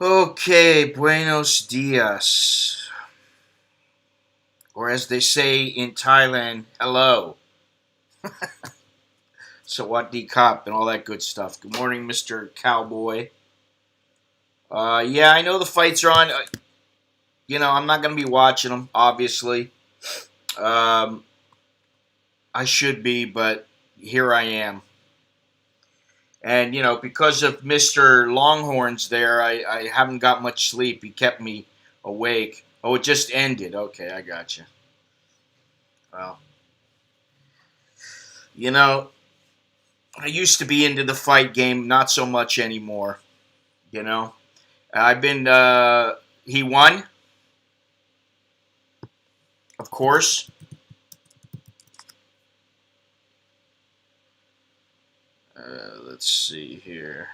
Okay, buenos dias. Or as they say in Thailand, hello. Sawadee Kop and all that good stuff. Good morning, Mr. Cowboy. Yeah, I know the fights are on. I'm not going to be watching them, obviously. Um, I should be, but here I am. And, because of Mr. Longhorns there, I haven't got much sleep. He kept me awake. Oh, it just ended. Okay, I got you. Well, you know, I used to be into the fight game, not so much anymore. You know, I've been. He won, of course. Let's see here.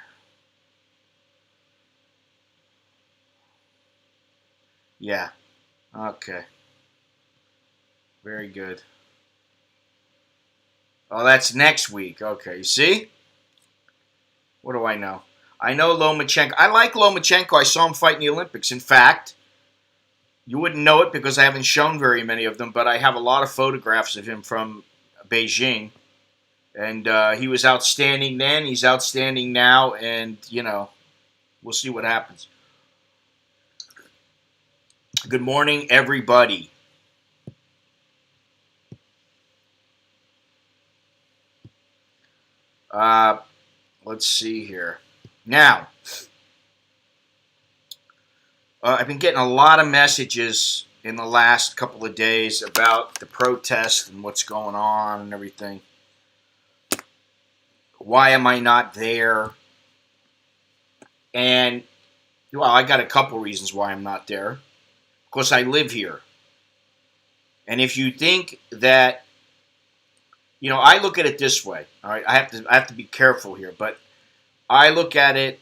Yeah. Okay. Very good. Oh, that's next week. Okay. You see? What do I know? I know Lomachenko. I like Lomachenko. I saw him fight in the Olympics. In fact, you wouldn't know it because I haven't shown very many of them, but I have a lot of photographs of him from Beijing. And he was outstanding then. He's outstanding now. And, we'll see what happens. Good morning, everybody. Uh, let's see here. Now, I've been getting a lot of messages in the last couple of days about the protest and what's going on and everything. Why am I not there? And, well, I got a couple reasons why I'm not there. Of course, I live here. And if you think that, I look at it this way. All right, I have to be careful here, but I look at it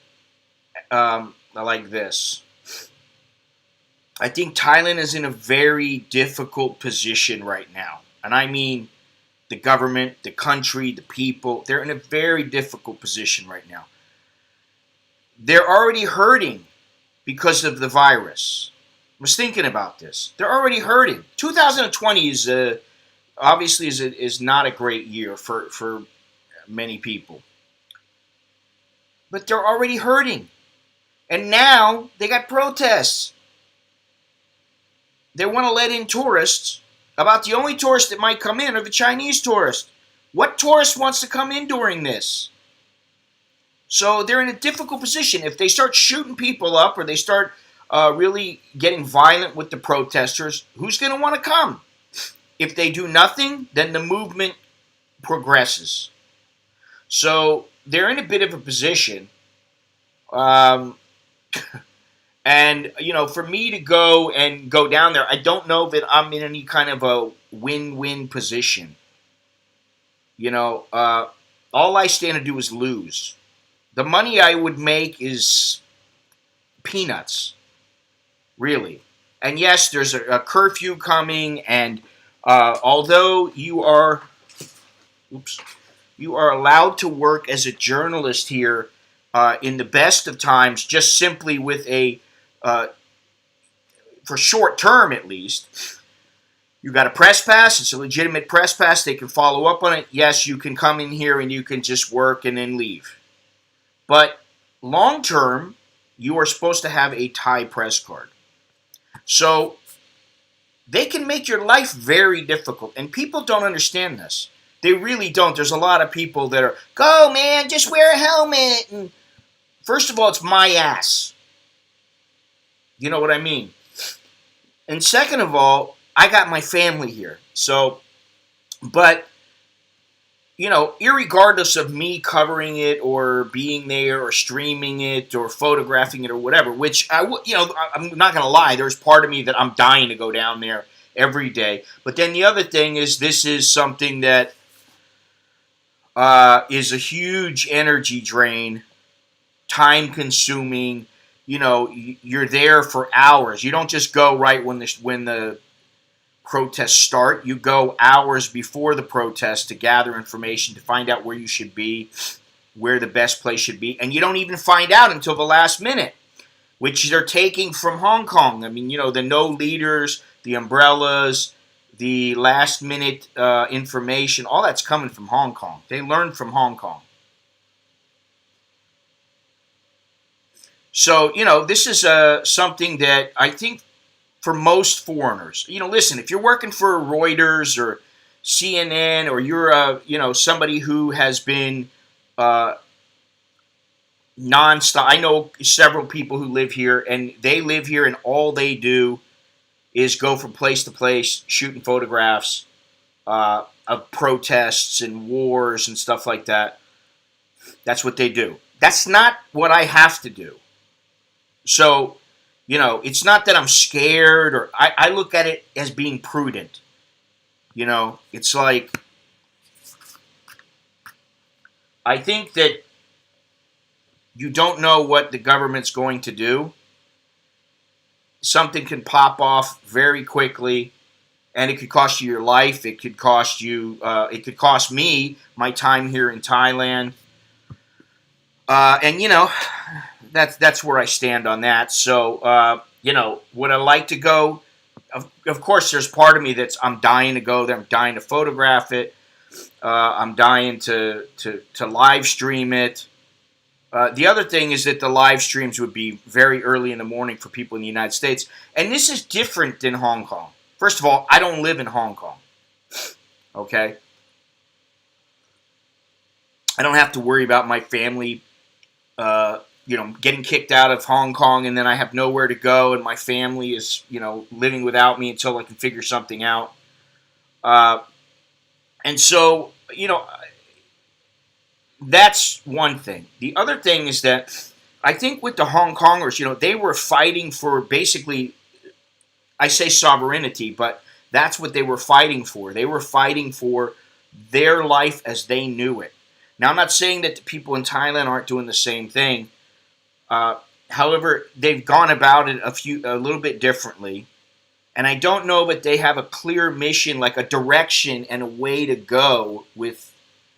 like this. I think Thailand is in a very difficult position right now. And I mean the government, the country, the people. They're in a very difficult position right now. They're already hurting because of the virus. I was thinking about this. They're already hurting. 2020 is obviously is not a great year for many people. But they're already hurting. And now they got protests. They want to let in tourists. About the only tourists that might come in are the Chinese tourists. What tourist wants to come in during this? So they're in a difficult position. If they start shooting people up or they start really getting violent with the protesters, who's going to want to come? If they do nothing, then the movement progresses. So they're in a bit of a position. And, for me to go down there, I don't know that I'm in any kind of a win-win position. All I stand to do is lose. The money I would make is peanuts, really. And yes, there's a curfew coming, and although you are allowed to work as a journalist here in the best of times, just simply with for short term at least, you got a press pass. It's a legitimate press pass. They can follow up on it. Yes, you can come in here and you can just work and then leave. But long term, you are supposed to have a Thai press card. So they can make your life very difficult. And people don't understand this. They really don't. There's a lot of people that are, go man, just wear a helmet. And first of all, it's my ass. You know what I mean? And second of all, I got my family here. So, but, irregardless of me covering it or being there or streaming it or photographing it or whatever, which I'm not going to lie, there's part of me that I'm dying to go down there every day. But then the other thing is this is something that is a huge energy drain, time consuming. You're there for hours. You don't just go right when the protests start. You go hours before the protest to gather information, to find out where you should be, where the best place should be. And you don't even find out until the last minute. which they're taking from Hong Kong. I mean, the no leaders, the umbrellas, the last minute information, all that's coming from Hong Kong. They learned from Hong Kong. So, this is something that I think for most foreigners, listen, if you're working for Reuters or CNN, or you're somebody who has been nonstop. I know several people who live here, and they live here, and all they do is go from place to place, shooting photographs of protests and wars and stuff like that. That's what they do. That's not what I have to do. So, it's not that I'm scared, or I look at it as being prudent. It's like, I think that you don't know what the government's going to do. Something can pop off very quickly, and it could cost you your life. It could cost you. It could cost me my time here in Thailand. And that's where I stand on that. So would I like to go? Of course, there's part of me I'm dying to go there. I'm dying to photograph it. I'm dying to live stream it. The other thing is that the live streams would be very early in the morning for people in the United States. And this is different than Hong Kong. First of all, I don't live in Hong Kong. Okay? I don't have to worry about my family, getting kicked out of Hong Kong, and then I have nowhere to go, and my family is, living without me until I can figure something out. And so, that's one thing. The other thing is that I think with the Hong Kongers, they were fighting for basically, I say sovereignty, but that's what they were fighting for. They were fighting for their life as they knew it. Now, I'm not saying that the people in Thailand aren't doing the same thing. However, they've gone about it a little bit differently. And I don't know that they have a clear mission, like a direction and a way to go with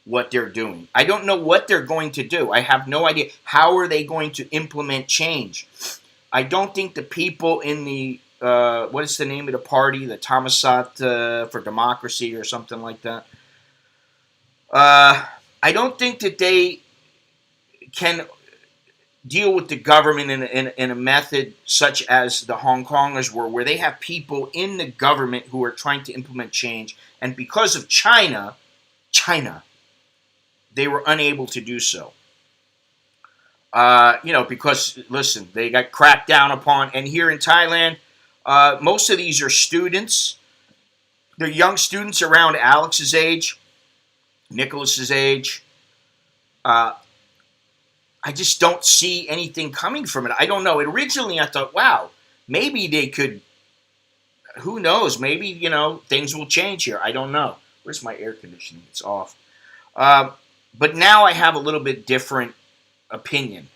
what they're doing. I don't know what they're going to do. I have no idea. How are they going to implement change? I don't think the people in the, what is the name of the party? The Thammasat for Democracy or something like that. I don't think that they can deal with the government in a method such as the Hong Kongers were, where they have people in the government who are trying to implement change. And because of China, they were unable to do so. Because, listen, they got cracked down upon. And here in Thailand, most of these are students. They're young students around Alex's age, Nicholas's age. I just don't see anything coming from it. I don't know. Originally, I thought, wow, maybe they could, who knows, maybe, things will change here. I don't know. Where's my air conditioning? It's off. But now I have a little bit different opinion.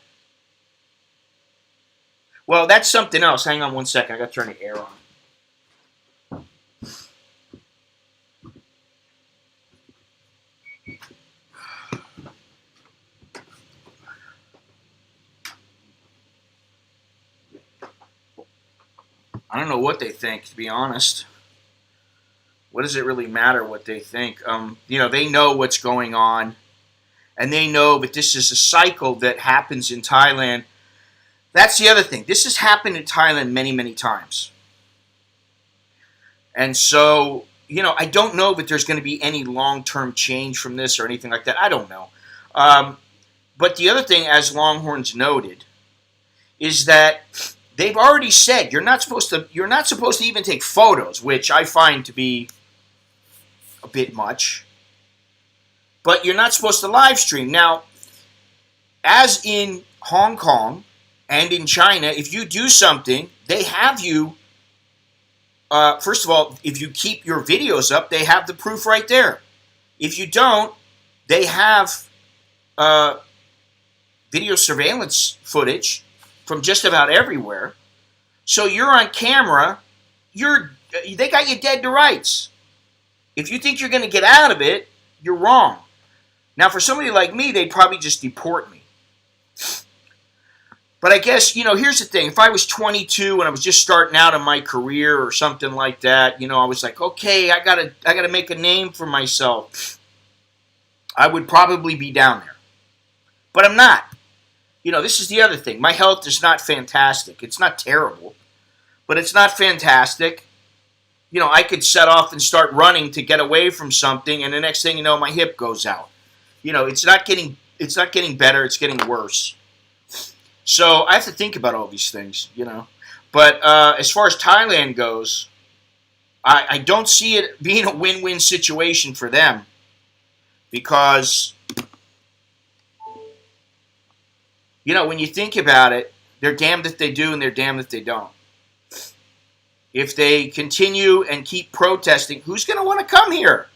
Well, that's something else. Hang on one second. I got to turn the air on. I don't know what they think, to be honest. What does it really matter what they think? They know what's going on. And they know that this is a cycle that happens in Thailand. That's the other thing. This has happened in Thailand many, many times. And so, I don't know that there's going to be any long-term change from this or anything like that. I don't know. But the other thing, as Longhorns noted, is that they've already said you're not supposed to even take photos, which I find to be a bit much. But you're not supposed to live stream. Now, as in Hong Kong and in China, if you do something, they have you, first of all, if you keep your videos up, they have the proof right there. If you don't, they have video surveillance footage from just about everywhere. So you're on camera, they got you dead to rights. If you think you're going to get out of it, you're wrong. Now, for somebody like me, they'd probably just deport me. But I guess, here's the thing. If I was 22 and I was just starting out in my career or something like that, I was like, okay, I gotta make a name for myself. I would probably be down there. But I'm not. This is the other thing. My health is not fantastic. It's not terrible, but it's not fantastic. I could set off and start running to get away from something, and the next thing you know, my hip goes out. It's not getting better. It's getting worse. So I have to think about all these things, But as far as Thailand goes, I don't see it being a win-win situation for them because, when you think about it, they're damned if they do and they're damned if they don't. If they continue and keep protesting, who's going to want to come here?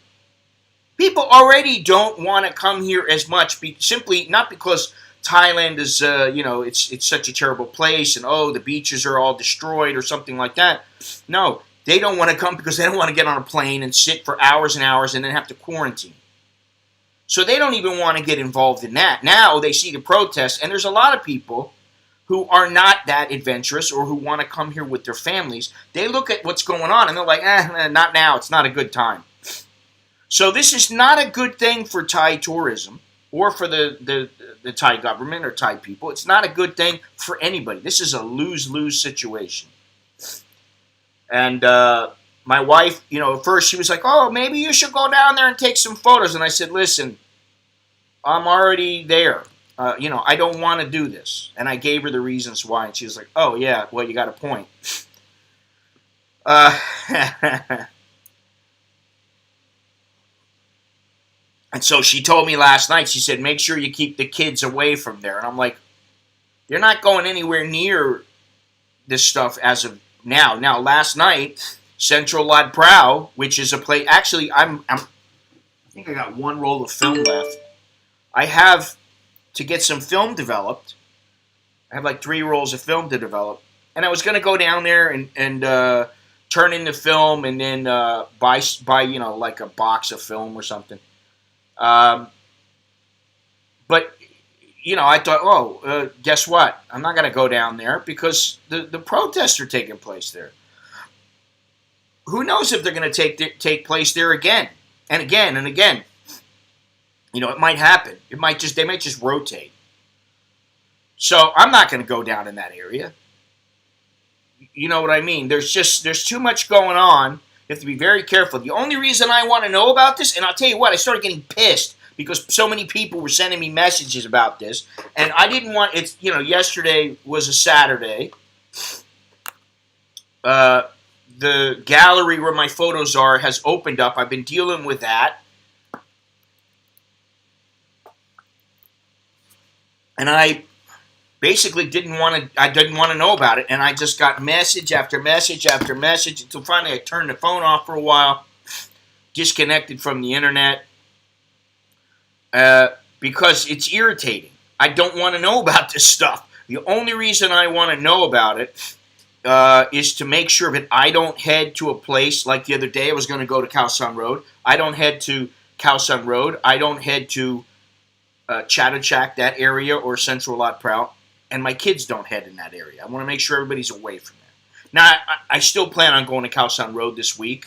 People already don't want to come here as much, simply not because Thailand is, it's such a terrible place, and the beaches are all destroyed or something like that. No, they don't want to come because they don't want to get on a plane and sit for hours and hours and then have to quarantine. So they don't even want to get involved in that. Now they see the protests, and there's a lot of people who are not that adventurous or who want to come here with their families. They look at what's going on, and they're like, not now. It's not a good time. So this is not a good thing for Thai tourism or for the Thai government or Thai people. It's not a good thing for anybody. This is a lose-lose situation. And my wife, at first she was like, maybe you should go down there and take some photos. And I said, listen, I'm already there. I don't want to do this. And I gave her the reasons why. And she was like, oh, yeah, well, you got a point. And so she told me last night, she said, make sure you keep the kids away from there. And I'm like, they're not going anywhere near this stuff as of now. Now, last night, Central Lad Prao, which is a place, actually, I think I got one roll of film left. I have to get some film developed. I have like 3 rolls of film to develop. And I was going to go down there and turn in the film and then buy like a box of film or something. But, I thought, guess what? I'm not going to go down there because the protests are taking place there. Who knows if they're going to take place there again and again and again. It might happen. They might just rotate. So I'm not going to go down in that area. You know what I mean? There's too much going on. You have to be very careful. The only reason I want to know about this, and I'll tell you what, I started getting pissed because so many people were sending me messages about this, and I didn't want it. Yesterday was a Saturday. The gallery where my photos are has opened up. I've been dealing with that. And I basically didn't want to know about it, and I just got message after message after message until finally I turned the phone off for a while, disconnected from the internet, because it's irritating. I don't want to know about this stuff. The only reason I want to know about it is to make sure that I don't head to a place like the other day. I was going to go to Khao San Road. I don't head to Khao San Road. I don't head to Chatuchak, that area, or Central Lot Prout, and my kids don't head in that area. I want to make sure everybody's away from there. Now, I still plan on going to Khao San Road this week,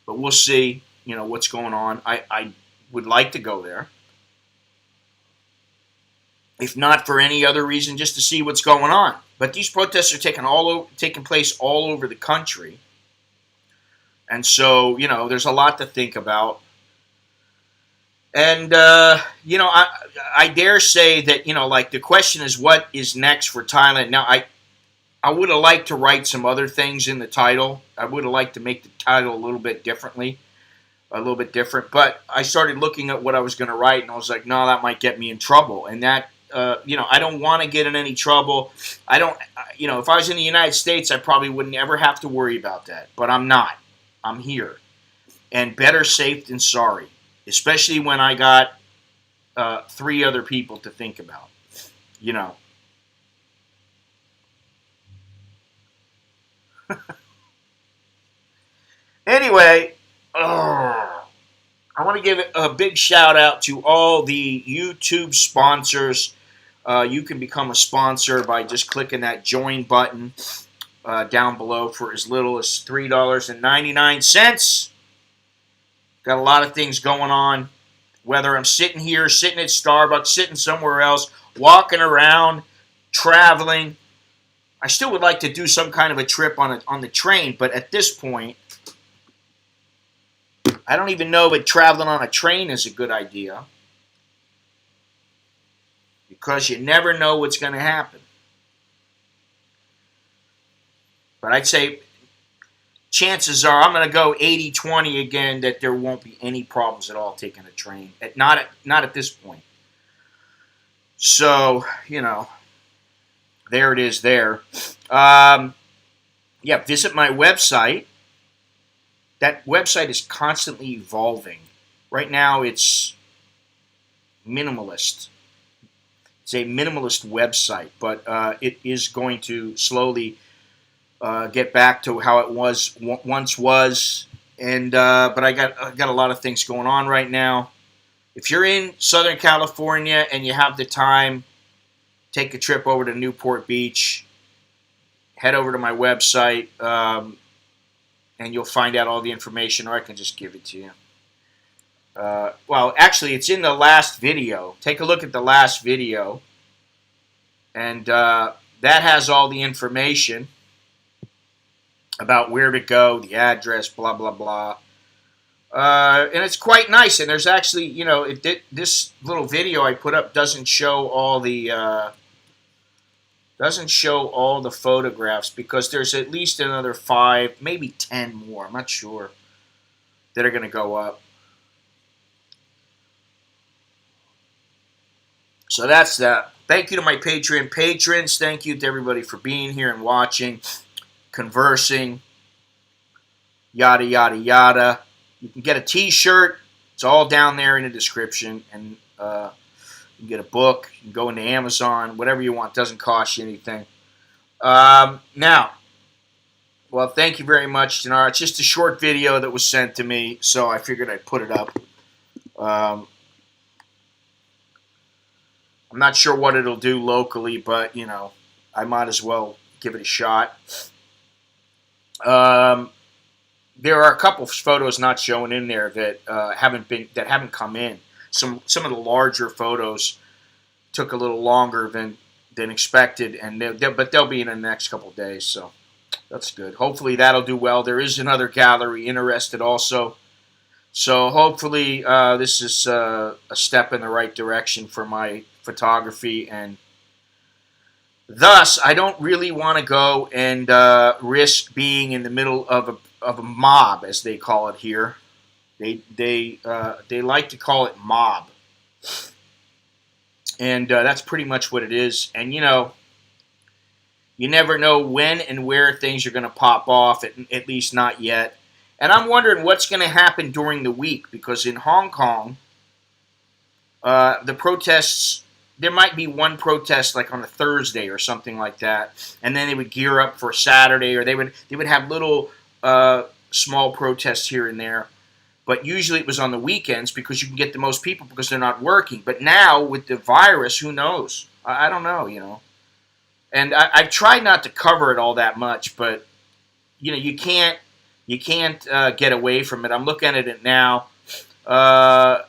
but we'll see, what's going on. I would like to go there. If not for any other reason, just to see what's going on. But these protests are taking place all over the country. And so, there's a lot to think about. And, I dare say that, the question is what is next for Thailand. Now, I would have liked to write some other things in the title. I would have liked to make the title a little bit different. But I started looking at what I was going to write, and I was like, no, that might get me in trouble. And that, I don't want to get in any trouble. I don't, if I was in the United States, I probably wouldn't ever have to worry about that. But I'm not. I'm here. And better safe than sorry. Especially when I got 3 other people to think about, Anyway, I want to give a big shout out to all the YouTube sponsors. you can become a sponsor by just clicking that join button down below for as little as $3.99. Got a lot of things going on. Whether I'm sitting here, sitting at Starbucks, sitting somewhere else, walking around, traveling. I still would like to do some kind of a trip on the train, but at this point, I don't even know that traveling on a train is a good idea, because you never know what's going to happen. But I'd say chances are I'm going to go 80-20 again, that there won't be any problems at all taking a train. Not at this point. So, there it is there. Visit my website. That website is constantly evolving. Right now it's minimalist. It's a minimalist website, but it is going to slowly get back to how it once was. And but I got a lot of things going on right now. If you're in Southern California and you have the time, take a trip over to Newport Beach. Head over to my website, and you'll find out all the information, or I can just give it to you. Well, actually, it's in the last video. Take a look at the last video, and that has all the information about where to go, the address, blah, blah, blah. And it's quite nice. And there's actually, this little video I put up doesn't show all the photographs, because there's at least another 5, maybe 10 more, I'm not sure, that are going to go up. So that's that. Thank you to my Patreon patrons. Thank you to everybody for being here and watching, conversing, yada, yada, yada. You can get a t-shirt. It's all down there in the description. And you can get a book. You can go into Amazon. Whatever you want. Doesn't cost you anything. Now, well, thank you very much, Dinar. It's just a short video that was sent to me, so I figured I'd put it up. I'm not sure what it'll do locally, but, I might as well give it a shot. There are a couple of photos not showing in there that haven't come in. Some of the larger photos took a little longer than expected, but they'll be in the next couple of days, so that's good. Hopefully that'll do well. There is another gallery interested also, so hopefully this is a step in the right direction for my photography, and thus I don't really want to go and risk being in the middle of a mob, as they call it here. They like to call it mob. And that's pretty much what it is. And, you never know when and where things are going to pop off, at least not yet. And I'm wondering what's going to happen during the week, because in Hong Kong, the protests, there might be one protest like on a Thursday or something like that, and then they would gear up for Saturday, or they would have little small protests here and there. But usually it was on the weekends, because you can get the most people because they're not working. But now with the virus, who knows? I don't know, And I've tried not to cover it all that much, but you can't get away from it. I'm looking at it now. I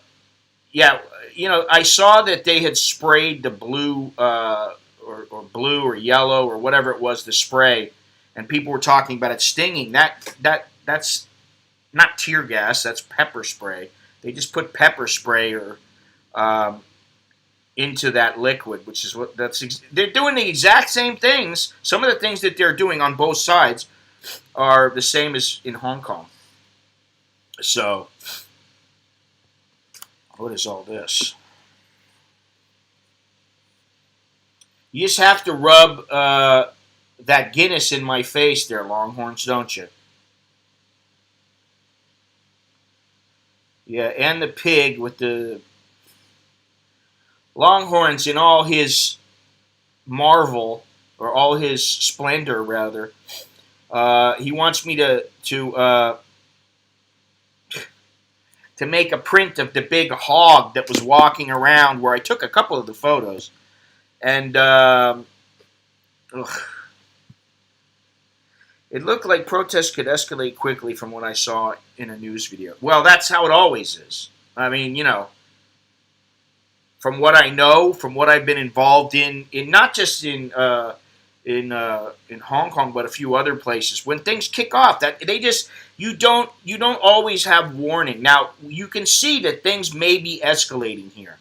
saw that they had sprayed the blue or blue or yellow or whatever it was, the spray, and people were talking about it stinging. That's not tear gas. That's pepper spray. They just put pepper spray into that liquid, which is what they're doing the exact same things. Some of the things that they're doing on both sides are the same as in Hong Kong. So, what is all this? You just have to rub that Guinness in my face there, Longhorns, don't you? Yeah, and the pig with the Longhorns in all his marvel, or all his splendor, rather. He wants me to make a print of the big hog that was walking around where I took a couple of the photos. And it looked like protests could escalate quickly from what I saw in a news video. Well, that's how it always is. I mean, from what I know, from what I've been involved in not just in Hong Kong, but a few other places, when things kick off, that they just you don't always have warning. Now you can see that things may be escalating here.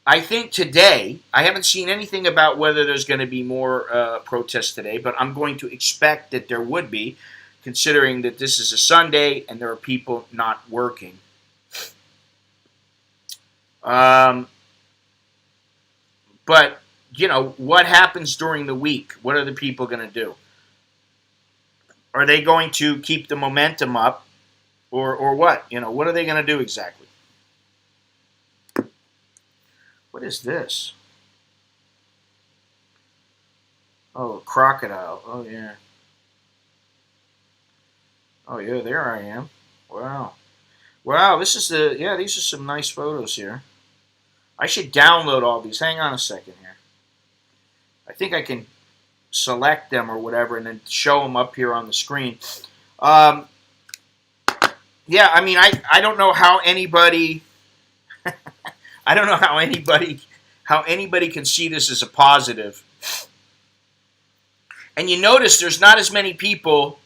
I think today, I haven't seen anything about whether there's going to be more protests today, but I'm going to expect that there would be, considering that this is a Sunday and there are people not working. But, what happens during the week? What are the people going to do? Are they going to keep the momentum up? Or what? What are they going to do exactly? What is this? Oh, a crocodile. Oh, yeah. Oh, yeah, there I am. Wow. Wow, these are some nice photos here. I should download all these. Hang on a second here. I think I can select them or whatever and then show them up here on the screen. Yeah, I mean, I don't know how anybody... I don't know how anybody can see this as a positive. And you notice there's not as many people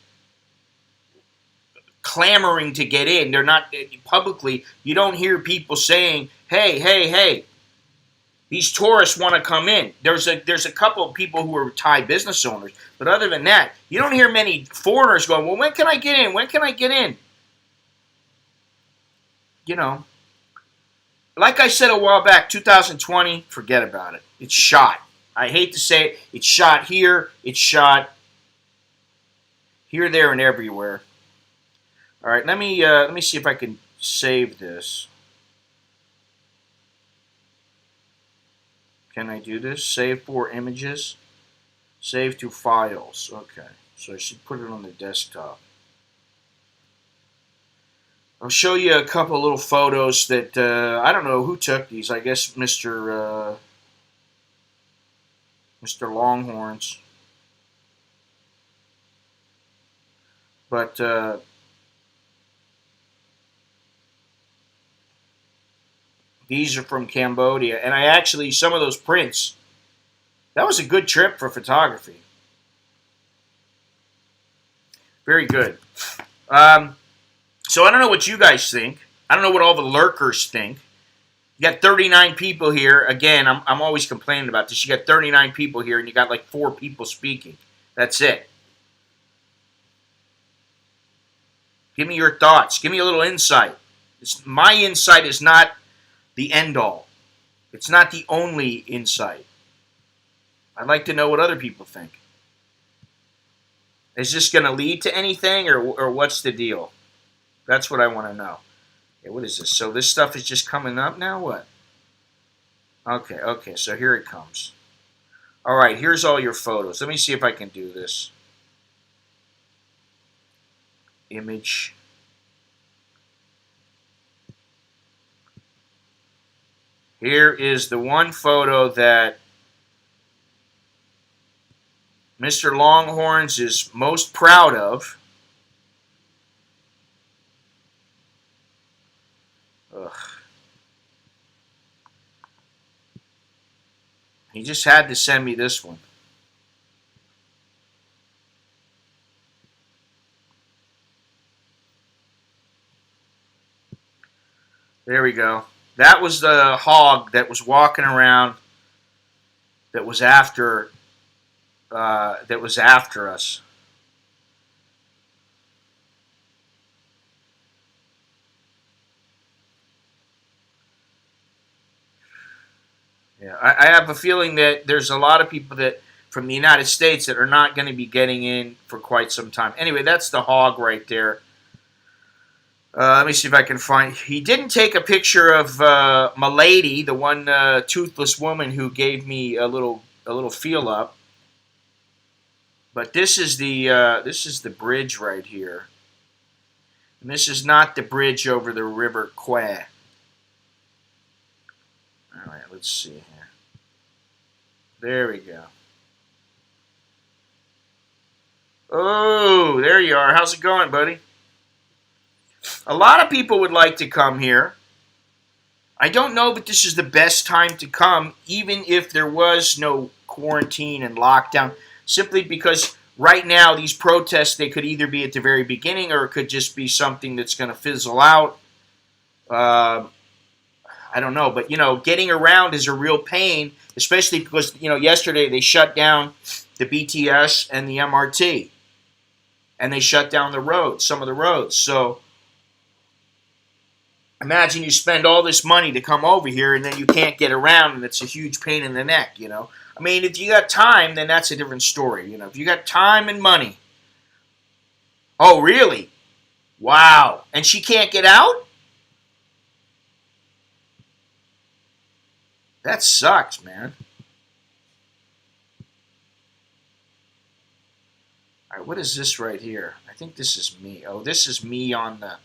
clamoring to get in. They're not publicly. You don't hear people saying, "Hey, these tourists want to come in." There's a couple of people who are Thai business owners, but other than that, you don't hear many foreigners going, "Well, when can I get in? When can I get in?" Like I said a while back, 2020, forget about it. It's shot. I hate to say it. It's shot here. It's shot here, there, and everywhere. All right, let me see if I can save this. Can I do this? Save 4 images. Save to files. Okay, so I should put it on the desktop. I'll show you a couple little photos that, I don't know who took these. I guess Mr. Longhorns. But, these are from Cambodia. And I actually, some of those prints, that was a good trip for photography. Very good. So I don't know what you guys think. I don't know what all the lurkers think. You got 39 people here. Again, I'm always complaining about this. You got 39 people here, and you got like 4 people speaking. That's it. Give me your thoughts. Give me a little insight. My insight is not the end-all. It's not the only insight. I'd like to know what other people think. Is this going to lead to anything, or what's the deal? That's what I want to know. Okay, what is this? So this stuff is just coming up now? What? Okay, so here it comes. All right, here's all your photos. Let me see if I can do this. Image. Here is the one photo that Mr. Longhorns is most proud of. Ugh. He just had to send me this one. There we go. That was the hog that was walking around. That was after. Us. Yeah, I have a feeling that there's a lot of people that from the United States that are not going to be getting in for quite some time. Anyway, that's the hog right there. Let me see if I can find. He didn't take a picture of Milady, the one toothless woman who gave me a little feel up. But this is the bridge right here, and this is not the bridge over the River Kwai. All right, let's see here. There we go. Oh, there you are. How's it going, buddy? A lot of people would like to come here. I don't know if this is the best time to come, even if there was no quarantine and lockdown, simply because right now these protests, they could either be at the very beginning or it could just be something that's going to fizzle out. I don't know, but, getting around is a real pain, especially because, yesterday they shut down the BTS and the MRT, and they shut down the roads, some of the roads. So imagine you spend all this money to come over here and then you can't get around and it's a huge pain in the neck, I mean, if you got time, then that's a different story, If you got time and money. Oh, really? Wow. And she can't get out? That sucks, man. All right, what is this right here? I think this is me. Oh, this is me on the...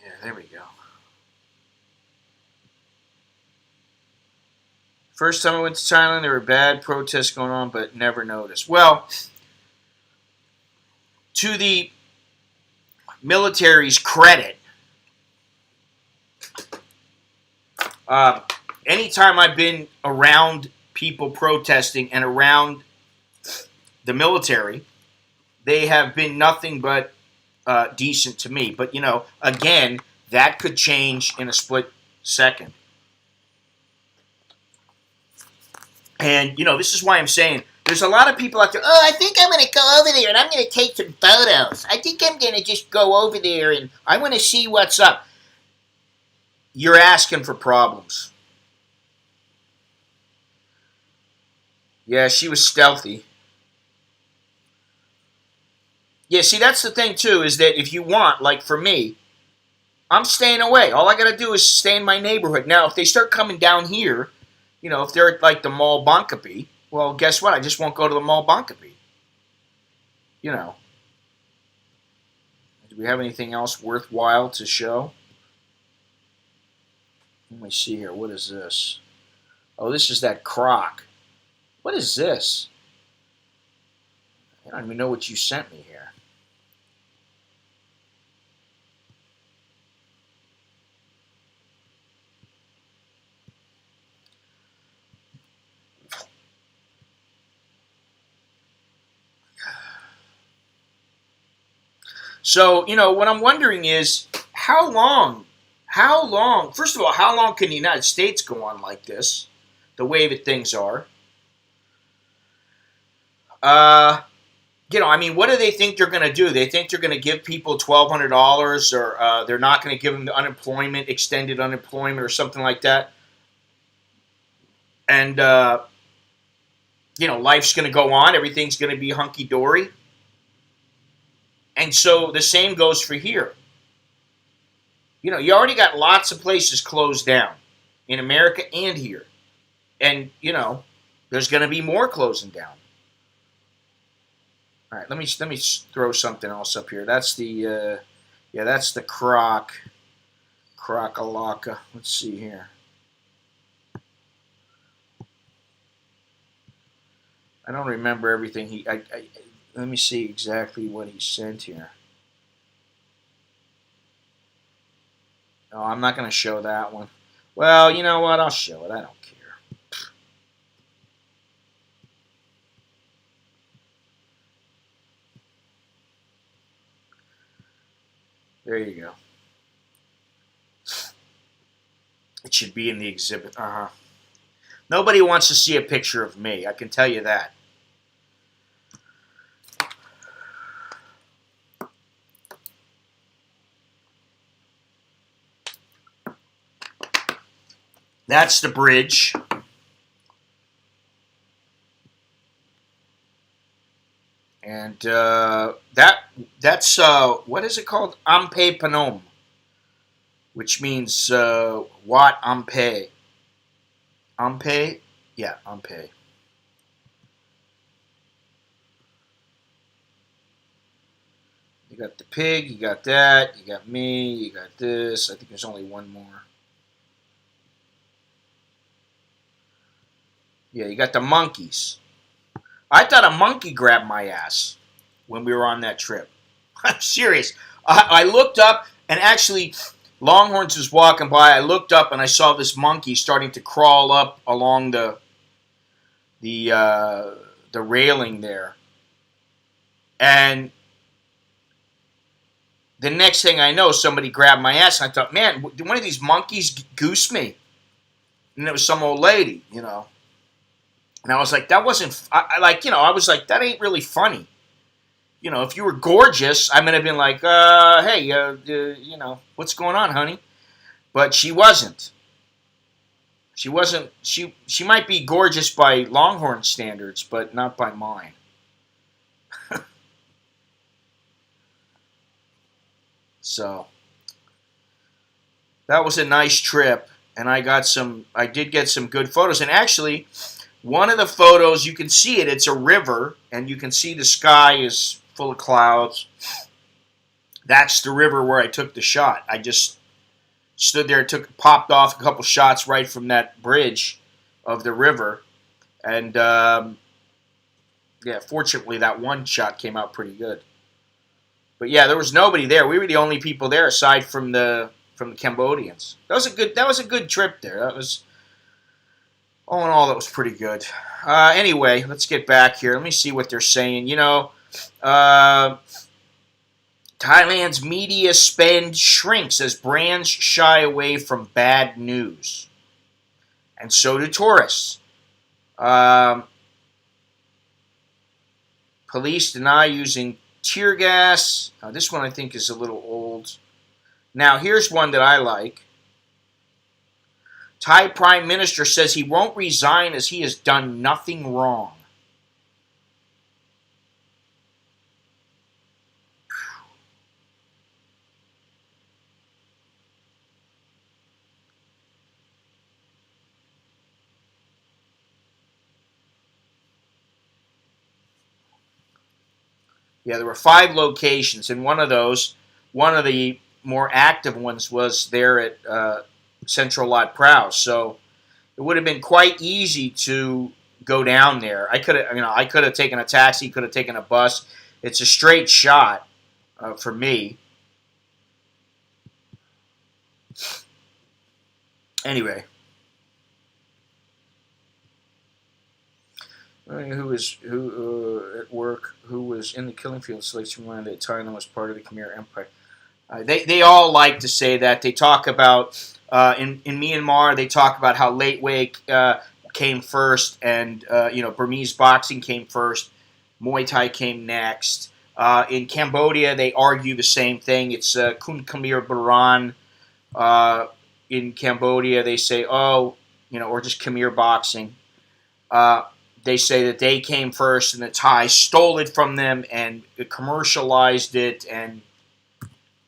Yeah, there we go. First time I went to Thailand, there were bad protests going on, but never noticed. Well, to the military's credit, anytime I've been around people protesting and around the military, they have been nothing but decent to me. But, again, that could change in a split second. And, this is why I'm saying there's a lot of people out there, oh, I think I'm going to go over there and I'm going to take some photos. I think I'm going to just go over there and I want to see what's up. You're asking for problems. Yeah, she was stealthy. Yeah, see, that's the thing, too, is that if you want, like for me, I'm staying away. All I got to do is stay in my neighborhood. Now, if they start coming down here, if they're at, like, the Mall Bangkok, well, guess what? I just won't go to the Mall Bangkok. Do we have anything else worthwhile to show? Let me see here. What is this? Oh, this is that croc. What is this? I don't even know what you sent me here. So, what I'm wondering is, how long, first of all, how long can the United States go on like this, the way that things are? I mean, what do they think they're going to do? They think they're going to give people $1,200 or they're not going to give them the unemployment, extended unemployment or something like that. And, life's going to go on. Everything's going to be hunky-dory. And so the same goes for here. You already got lots of places closed down in America and here. And, there's going to be more closing down. All right, let me throw something else up here. That's the, that's the Crocalaka. Let's see here. I don't remember everything let me see exactly what he sent here. No, I'm not going to show that one. Well, you know what? I'll show it. I don't care. There you go. It should be in the exhibit. Nobody wants to see a picture of me. I can tell you that. That's the bridge. And that's what is it called? Ampe Panom, which means Wat Ampe. Ampe? Yeah, Ampe. You got the pig, you got that, you got me, you got this. I think there's only one more. Yeah, you got the monkeys. I thought a monkey grabbed my ass when we were on that trip. I'm serious. I looked up, and actually, Longhorns was walking by. I looked up, and I saw this monkey starting to crawl up along the railing there. And the next thing I know, somebody grabbed my ass, and I thought, man, did one of these monkeys goose me? And it was some old lady, you know. And I was like, that wasn't, I was like, that ain't really funny. You know, if you were gorgeous, I might have been like, hey, you know, what's going on, honey? But she wasn't. She wasn't, she might be gorgeous by Longhorn standards, but not by mine. So, that was a nice trip, and I did get some good photos. And actually, one of the photos, you can see it, it's a river, and you can see the sky is full of clouds. That's the river where I took the shot. I just stood there, popped off a couple shots right from that bridge of the river. And, yeah, fortunately, that one shot came out pretty good. But yeah, there was nobody there. We were the only people there aside from the Cambodians. That was a good trip there. That was, all in all, that was pretty good. Anyway, let's get back here. Let me see what they're saying. You know, Thailand's media spend shrinks as brands shy away from bad news. And so do tourists. Police deny using tear gas. This one I think is a little old. Now, here's one that I like. Thai Prime Minister says he won't resign as he has done nothing wrong. Yeah, there were 5 locations, and one of the more active ones was there at Central Lot Prow. So it would have been quite easy to go down there. I could have taken a taxi, could have taken a bus. It's a straight shot for me. Anyway. Who at work, who was in the killing field slaves reminded that Thailand was part of the Khmer Empire. They all like to say that. They talk about, in Myanmar, they talk about how late weight came first, and Burmese boxing came first, Muay Thai came next. In Cambodia, they argue the same thing. It's Kun Khmer Baran. In Cambodia, they say, or just Khmer boxing. They say that they came first and the Thai stole it from them and commercialized it. And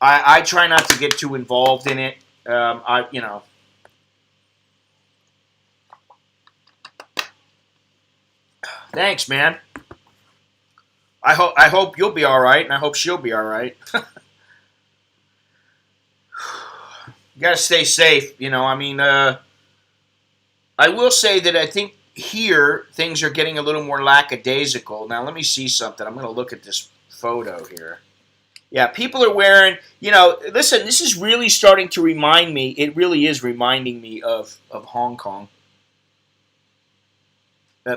I try not to get too involved in it. Thanks, man. I hope you'll be all right, and I hope she'll be all right. You gotta stay safe. I will say that I think here things are getting a little more lackadaisical. Now let me see something. I'm going to look at this photo here. Yeah, people are wearing, listen, this is really starting to remind me, it really is reminding me of Hong Kong.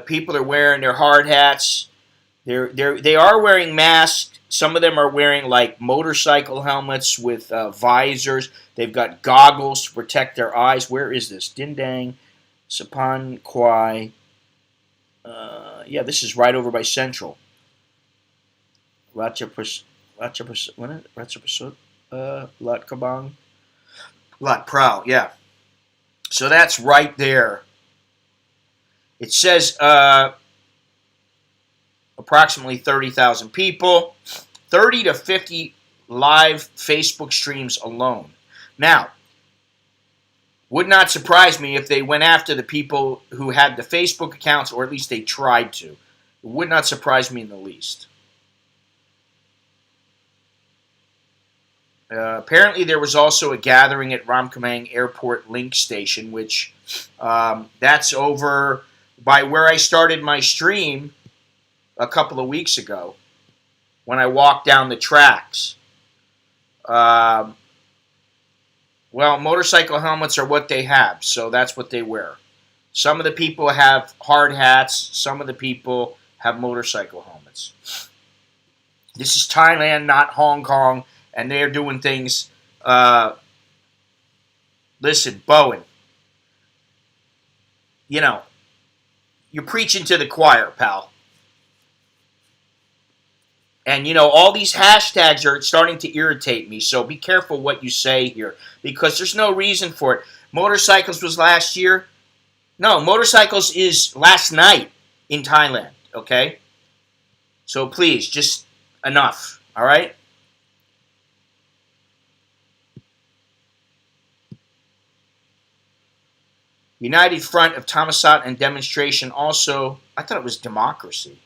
People are wearing their hard hats. They are wearing masks. Some of them are wearing like motorcycle helmets with visors. They've got goggles to protect their eyes. Where is this? Dindang. Sapan Kwai. Yeah, this is right over by Central. Lat Kabang. Lat Prao, yeah. So that's right there. It says approximately 30,000 people, 30 to 50 live Facebook streams alone. Now, would not surprise me if they went after the people who had the Facebook accounts, or at least they tried to. It would not surprise me in the least. Apparently, there was also a gathering at Ramkhamhaeng Airport Link Station, which that's over by where I started my stream a couple of weeks ago when I walked down the tracks. Um, well, motorcycle helmets are what they have, so that's what they wear. Some of the people have hard hats. Some of the people have motorcycle helmets. This is Thailand, not Hong Kong, and they're doing things. Listen, Bowen, you know, you're preaching to the choir, pal. And, all these hashtags are starting to irritate me, so be careful what you say here, because there's no reason for it. Motorcycles was last year. No, motorcycles is last night in Thailand, okay? So please, just enough, all right? United Front of Thammasat and Demonstration also, I thought it was Democracy,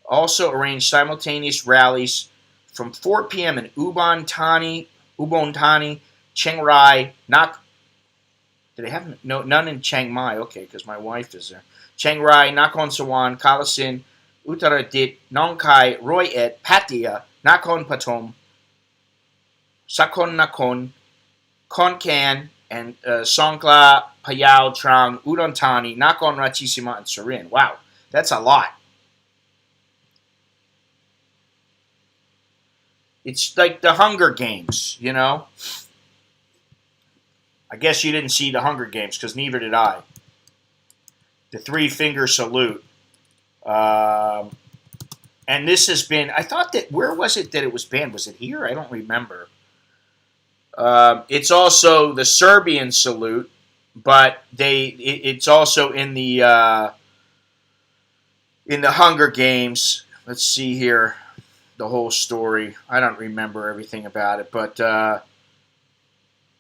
also arranged simultaneous rallies from 4 p.m. in Ubon Thani, Chiang Rai, do they have none in Chiang Mai? Okay, because my wife is there. Chiang Rai, Nakhon Sawan, Kalasin, Uttaradit, Nong Khai, Roy Et, Pattaya, Nakhon Pathom, Sakon Nakhon, Konkan, and Songkla, Payao, Trang, Udon Thani, Nakhon Ratchasima, and Surin. Wow, that's a lot. It's like the Hunger Games, I guess you didn't see the Hunger Games, because neither did I. The three-finger salute. And this has been, I thought that, where was it that it was banned? Was it here? I don't remember. It's also the Serbian salute, but it's also in the Hunger Games. Let's see here. The whole story. I don't remember everything about it, but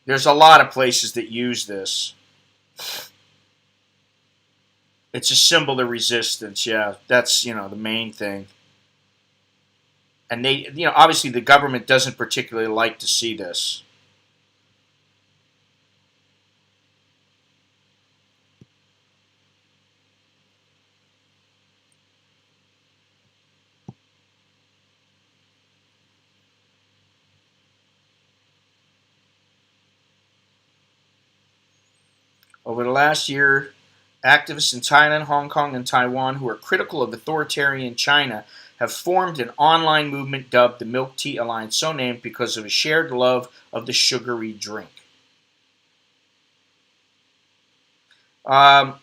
there's a lot of places that use this. It's a symbol of resistance. Yeah, that's, the main thing. And they, obviously the government doesn't particularly like to see this. Over the last year, activists in Thailand, Hong Kong, and Taiwan who are critical of authoritarian China have formed an online movement dubbed the Milk Tea Alliance, so named because of a shared love of the sugary drink. Now,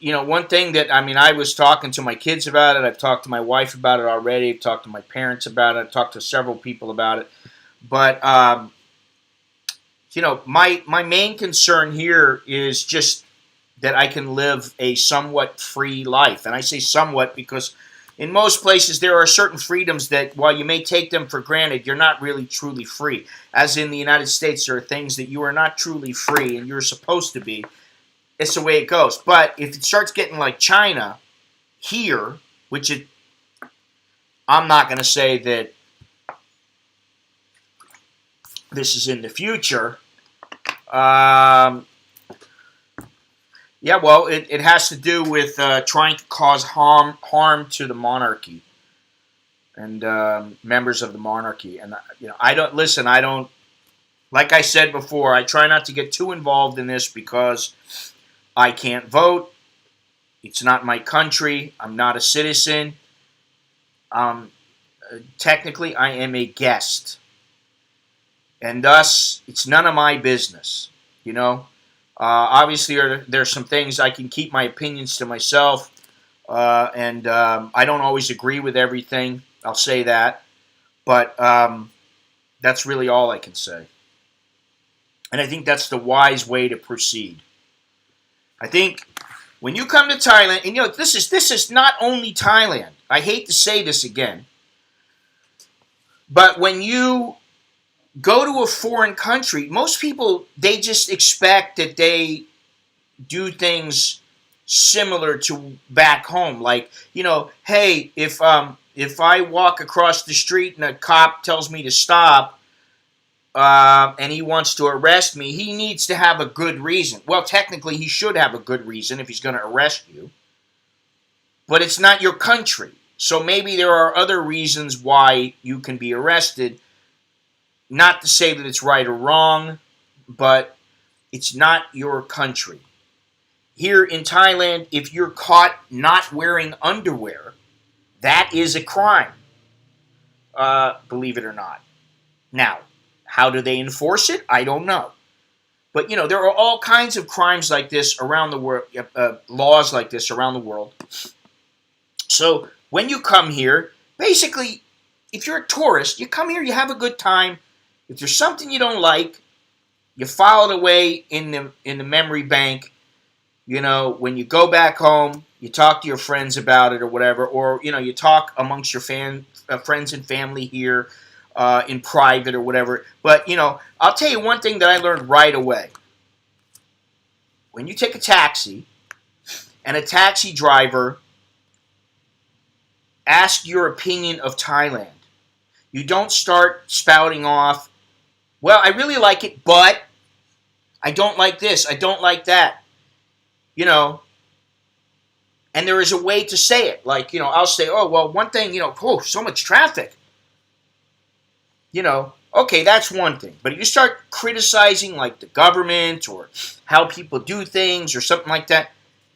one thing that, I was talking to my kids about it. I've talked to my wife about it already. I've talked to my parents about it. I've talked to several people about it. But, my main concern here is just that I can live a somewhat free life. And I say somewhat because in most places there are certain freedoms that, while you may take them for granted, you're not really truly free. As in the United States, there are things that you are not truly free and you're supposed to be. It's the way it goes. But if it starts getting like China here, I'm not going to say that this is in the future. It has to do with trying to cause harm to the monarchy and members of the monarchy. And I don't listen. I don't. Like I said before, I try not to get too involved in this because I can't vote. It's not my country. I'm not a citizen. Technically, I am a guest. And thus, it's none of my business, Obviously, there's some things I can keep my opinions to myself, and I don't always agree with everything. I'll say that. But that's really all I can say. And I think that's the wise way to proceed. I think when you come to Thailand, and this is not only Thailand. I hate to say this again. But when you go to a foreign country, most people, they just expect that they do things similar to back home. Like, hey, if if I walk across the street and a cop tells me to stop, and he wants to arrest me, he needs to have a good reason. Well, technically, he should have a good reason if he's going to arrest you. But it's not your country. So maybe there are other reasons why you can be arrested. Not to say that it's right or wrong, but it's not your country. Here in Thailand, if you're caught not wearing underwear, that is a crime. Believe it or not. Now, how do they enforce it? I don't know. But, there are all kinds of crimes like this around the world, laws like this around the world. So when you come here, basically, if you're a tourist, you come here, you have a good time. If there's something you don't like, you file it away in the memory bank. When you go back home, you talk to your friends about it or whatever, or you talk amongst your friends and family here in private or whatever. But I'll tell you one thing that I learned right away. When you take a taxi, and a taxi driver ask your opinion of Thailand, you don't start spouting off, well, I really like it, but I don't like this, I don't like that. And there is a way to say it. Like, I'll say, oh, well, one thing, so much traffic. Okay, that's one thing. But if you start criticizing, like, the government or how people do things or something like that,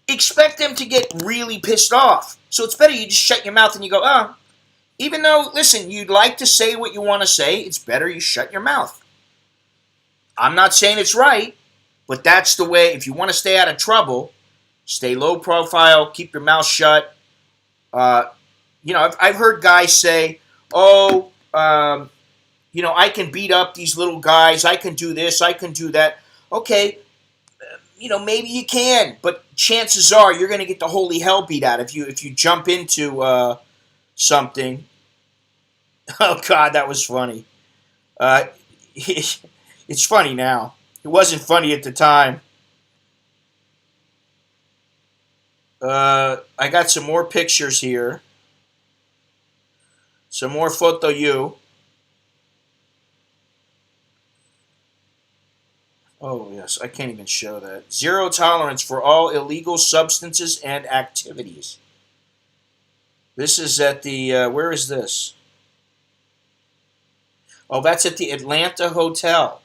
expect them to get really pissed off. So it's better you just shut your mouth and you go, even though, listen, you'd like to say what you want to say, it's better you shut your mouth. I'm not saying it's right, but that's the way. If you want to stay out of trouble, stay low profile, keep your mouth shut. I've heard guys say, I can beat up these little guys, I can do this, I can do that. Okay, maybe you can, but chances are you're going to get the holy hell beat out of you if you jump into something. Oh, God, that was funny. It's funny now. It wasn't funny at the time. I got some more pictures here. Some more photo you. Oh, yes, I can't even show that. Zero tolerance for all illegal substances and activities. This is at the, where is this? Oh, that's at the Atlanta Hotel.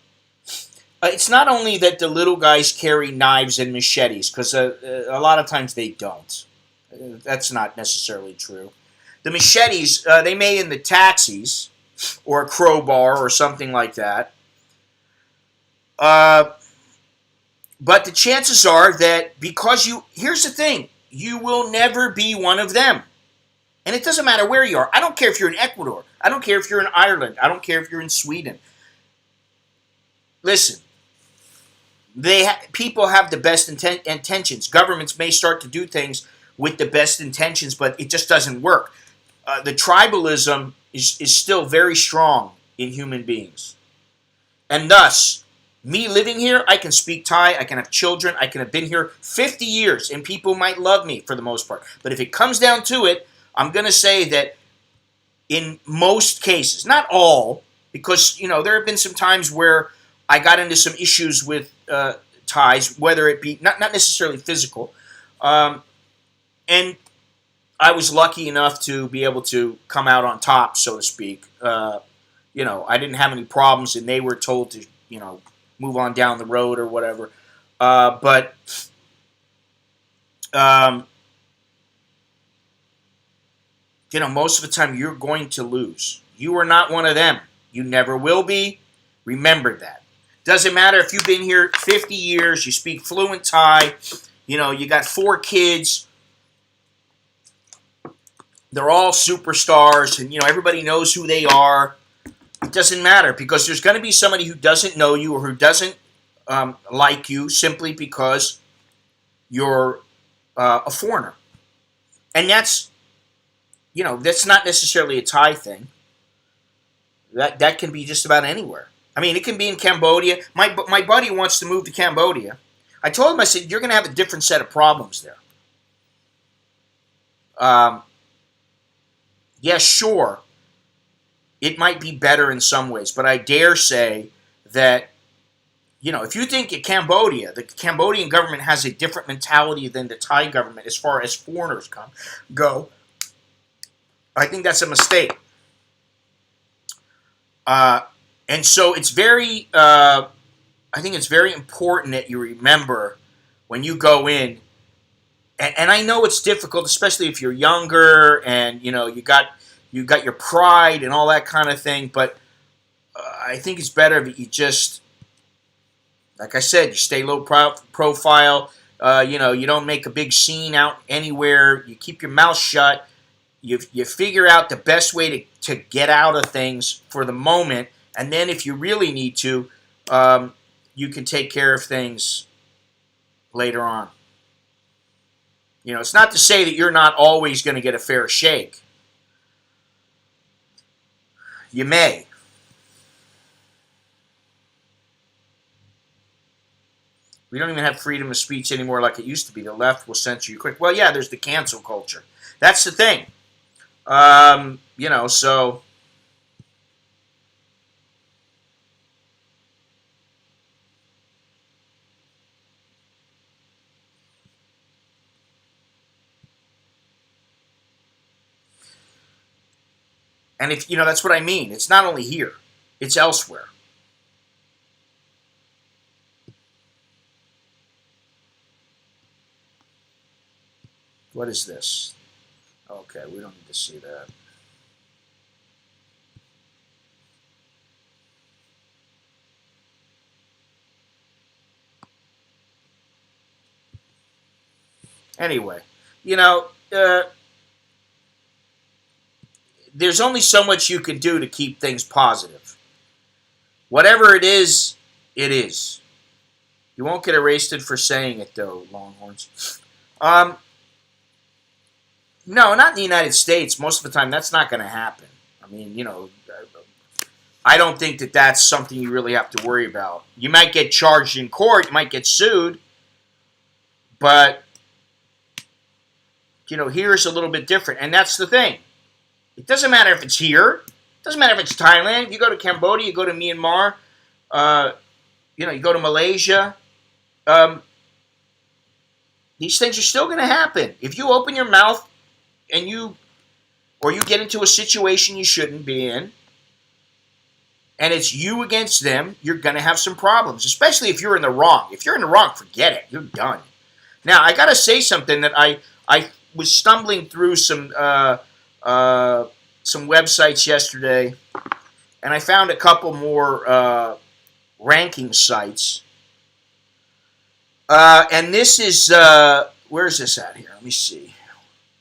It's not only that the little guys carry knives and machetes, because a lot of times they don't. That's not necessarily true. The machetes, they may in the taxis, or a crowbar, or something like that. But the chances are that because here's the thing, you will never be one of them. And it doesn't matter where you are. I don't care if you're in Ecuador. I don't care if you're in Ireland. I don't care if you're in Sweden. Listen, people have the best intentions. Governments may start to do things with the best intentions, but it just doesn't work. The tribalism is still very strong in human beings. And thus, me living here, I can speak Thai, I can have children, I can have been here 50 years, and people might love me for the most part. But if it comes down to it, I'm going to say that in most cases, not all, because, there have been some times where I got into some issues with Thais, whether it be, not necessarily physical, and I was lucky enough to be able to come out on top, so to speak. I didn't have any problems, and they were told to, move on down the road or whatever. But most of the time you're going to lose. You are not one of them. You never will be. Remember that. Doesn't matter if you've been here 50 years, you speak fluent Thai, you got 4 kids. They're all superstars, and, everybody knows who they are. It doesn't matter, because there's going to be somebody who doesn't know you or who doesn't like you simply because you're a foreigner. And that's not necessarily a Thai thing. That can be just about anywhere. I mean, it can be in Cambodia. My buddy wants to move to Cambodia. I told him, I said, you're going to have a different set of problems there. Yeah, sure, it might be better in some ways, but I dare say that, if you think the Cambodian government has a different mentality than the Thai government as far as foreigners go, I think that's a mistake. Uh, and so I think it's very important that you remember when you go in, and I know it's difficult, especially if you're younger and you got your pride and all that kind of thing. But I think it's better if you just, like I said, you stay low profile. You don't make a big scene out anywhere. You keep your mouth shut. You figure out the best way to get out of things for the moment, and then if you really need to, you can take care of things later on. It's not to say that you're not always going to get a fair shake. You may. We don't even have freedom of speech anymore like it used to be. The left will censor you quick. Well, yeah, there's the cancel culture. That's the thing. So. And if that's what I mean. It's not only here, it's elsewhere. What is this? Okay, we don't need to see that. Anyway, there's only so much you can do to keep things positive. Whatever it is, it is. You won't get arrested for saying it, though, Longhorns. No, not in the United States. Most of the time, that's not going to happen. I mean, I don't think that that's something you really have to worry about. You might get charged in court. You might get sued. But, here's a little bit different. And that's the thing. It doesn't matter if it's here. It doesn't matter if it's Thailand. You go to Cambodia. You go to Myanmar. You go to Malaysia. These things are still going to happen. If you open your mouth and you get into a situation you shouldn't be in, and it's you against them, you're going to have some problems, especially if you're in the wrong. If you're in the wrong, forget it. You're done. Now, I got to say something that I was stumbling through some websites yesterday, and I found a couple more ranking sites. And this is, where is this at here? Let me see.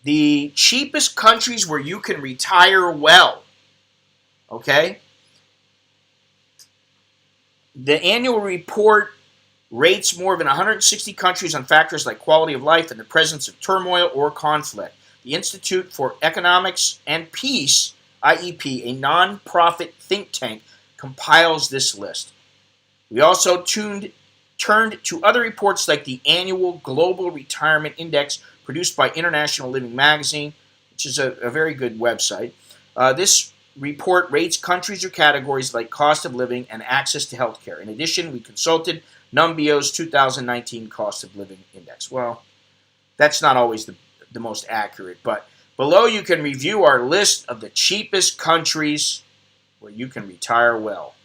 The cheapest countries where you can retire well. Okay? The annual report rates more than 160 countries on factors like quality of life and the presence of turmoil or conflict. The Institute for Economics and Peace, IEP, a non-profit think tank, compiles this list. We also turned to other reports like the annual Global Retirement Index produced by International Living Magazine, which is a very good website. This report rates countries or categories like cost of living and access to health care. In addition, we consulted Numbio's 2019 Cost of Living Index. Well, that's not always the most accurate, but below you can review our list of the cheapest countries where you can retire well.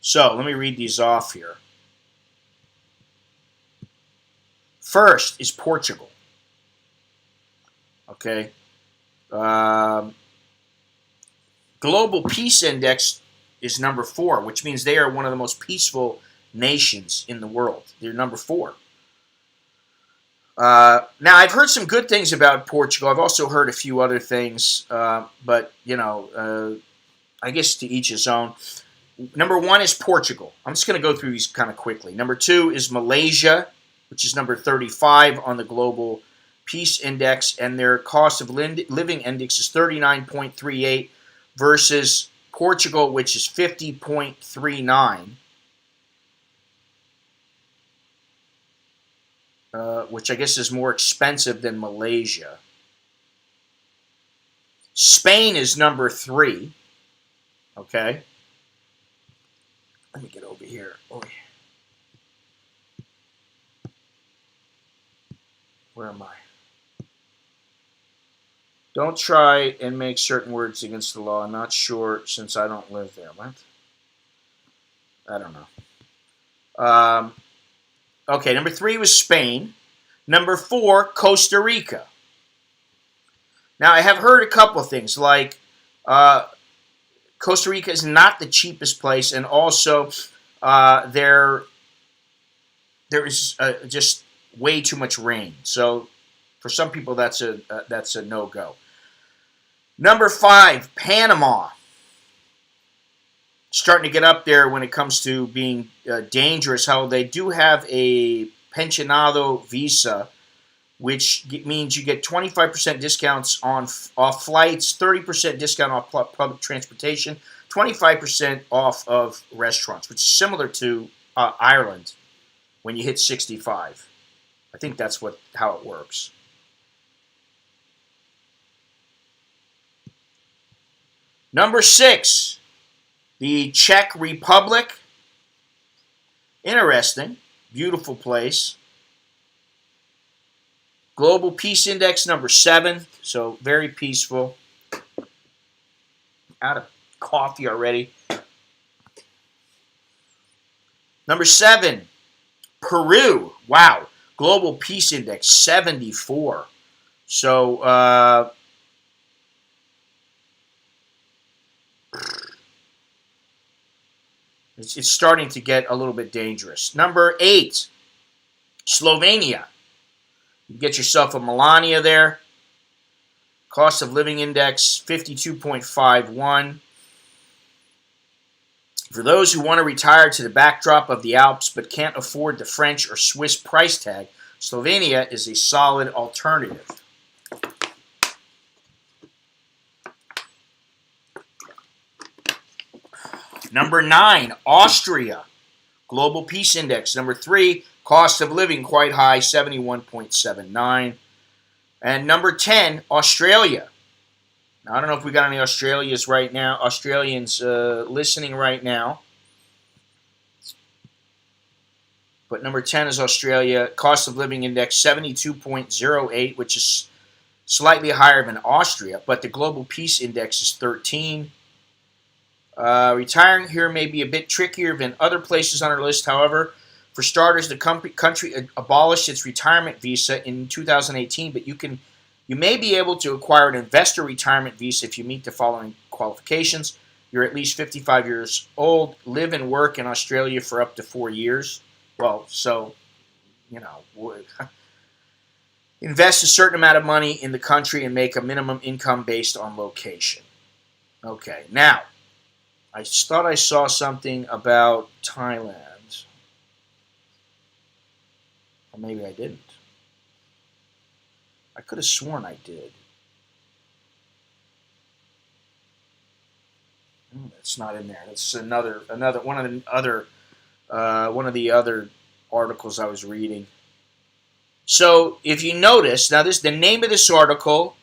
So, let me read these off here. First is Portugal. Okay. Global Peace Index is number 4, which means they are one of the most peaceful nations in the world. They're number 4. Now, I've heard some good things about Portugal. I've also heard a few other things, but, I guess to each his own. Number 1 is Portugal. I'm just going to go through these kind of quickly. Number 2 is Malaysia, which is number 35 on the Global Peace Index, and their cost of living index is 39.38 versus Portugal, which is 50.39, which I guess is more expensive than Malaysia. Spain is number 3. Okay. Let me get over here. Where am I? Don't try and make certain words against the law. I'm not sure since I don't live there. What? I don't know. Okay, number 3 was Spain. Number 4, Costa Rica. Now, I have heard a couple of things, like Costa Rica is not the cheapest place, and also there is just way too much rain. So, for some people, that's a no-go. Number 5, Panama. Starting to get up there when it comes to being dangerous. How they do have a pensionado visa, which means you get 25% discounts off flights, 30% discount off public transportation, 25% off of restaurants, which is similar to Ireland when you hit 65. I think that's how it works. Number 6, the Czech Republic. Interesting. Beautiful place. Global Peace Index, number 7. So, very peaceful. Out of coffee already. Number 7, Peru. Wow. Global Peace Index, 74. So, it's starting to get a little bit dangerous. Number 8, Slovenia. You get yourself a Melania there. Cost of living index, 52.51. For those who want to retire to the backdrop of the Alps but can't afford the French or Swiss price tag, Slovenia is a solid alternative. Number 9, Austria. Global Peace Index. Number 3, cost of living quite high, 71.79. And number 10, Australia. Now, I don't know if we got any Australians listening right now. But number 10 is Australia. Cost of living index, 72.08, which is slightly higher than Austria. But the Global Peace Index is 13. Retiring here may be a bit trickier than other places on our list. However, for starters, the country abolished its retirement visa in 2018, but you may be able to acquire an investor retirement visa if you meet the following qualifications. You're at least 55 years old, live and work in Australia for up to 4 years. Well, so, invest a certain amount of money in the country and make a minimum income based on location. Okay, now, I thought I saw something about Thailand. Or maybe I didn't. I could have sworn I did. It's not in there. It's another one of the other articles I was reading. So if you notice, now the name of this article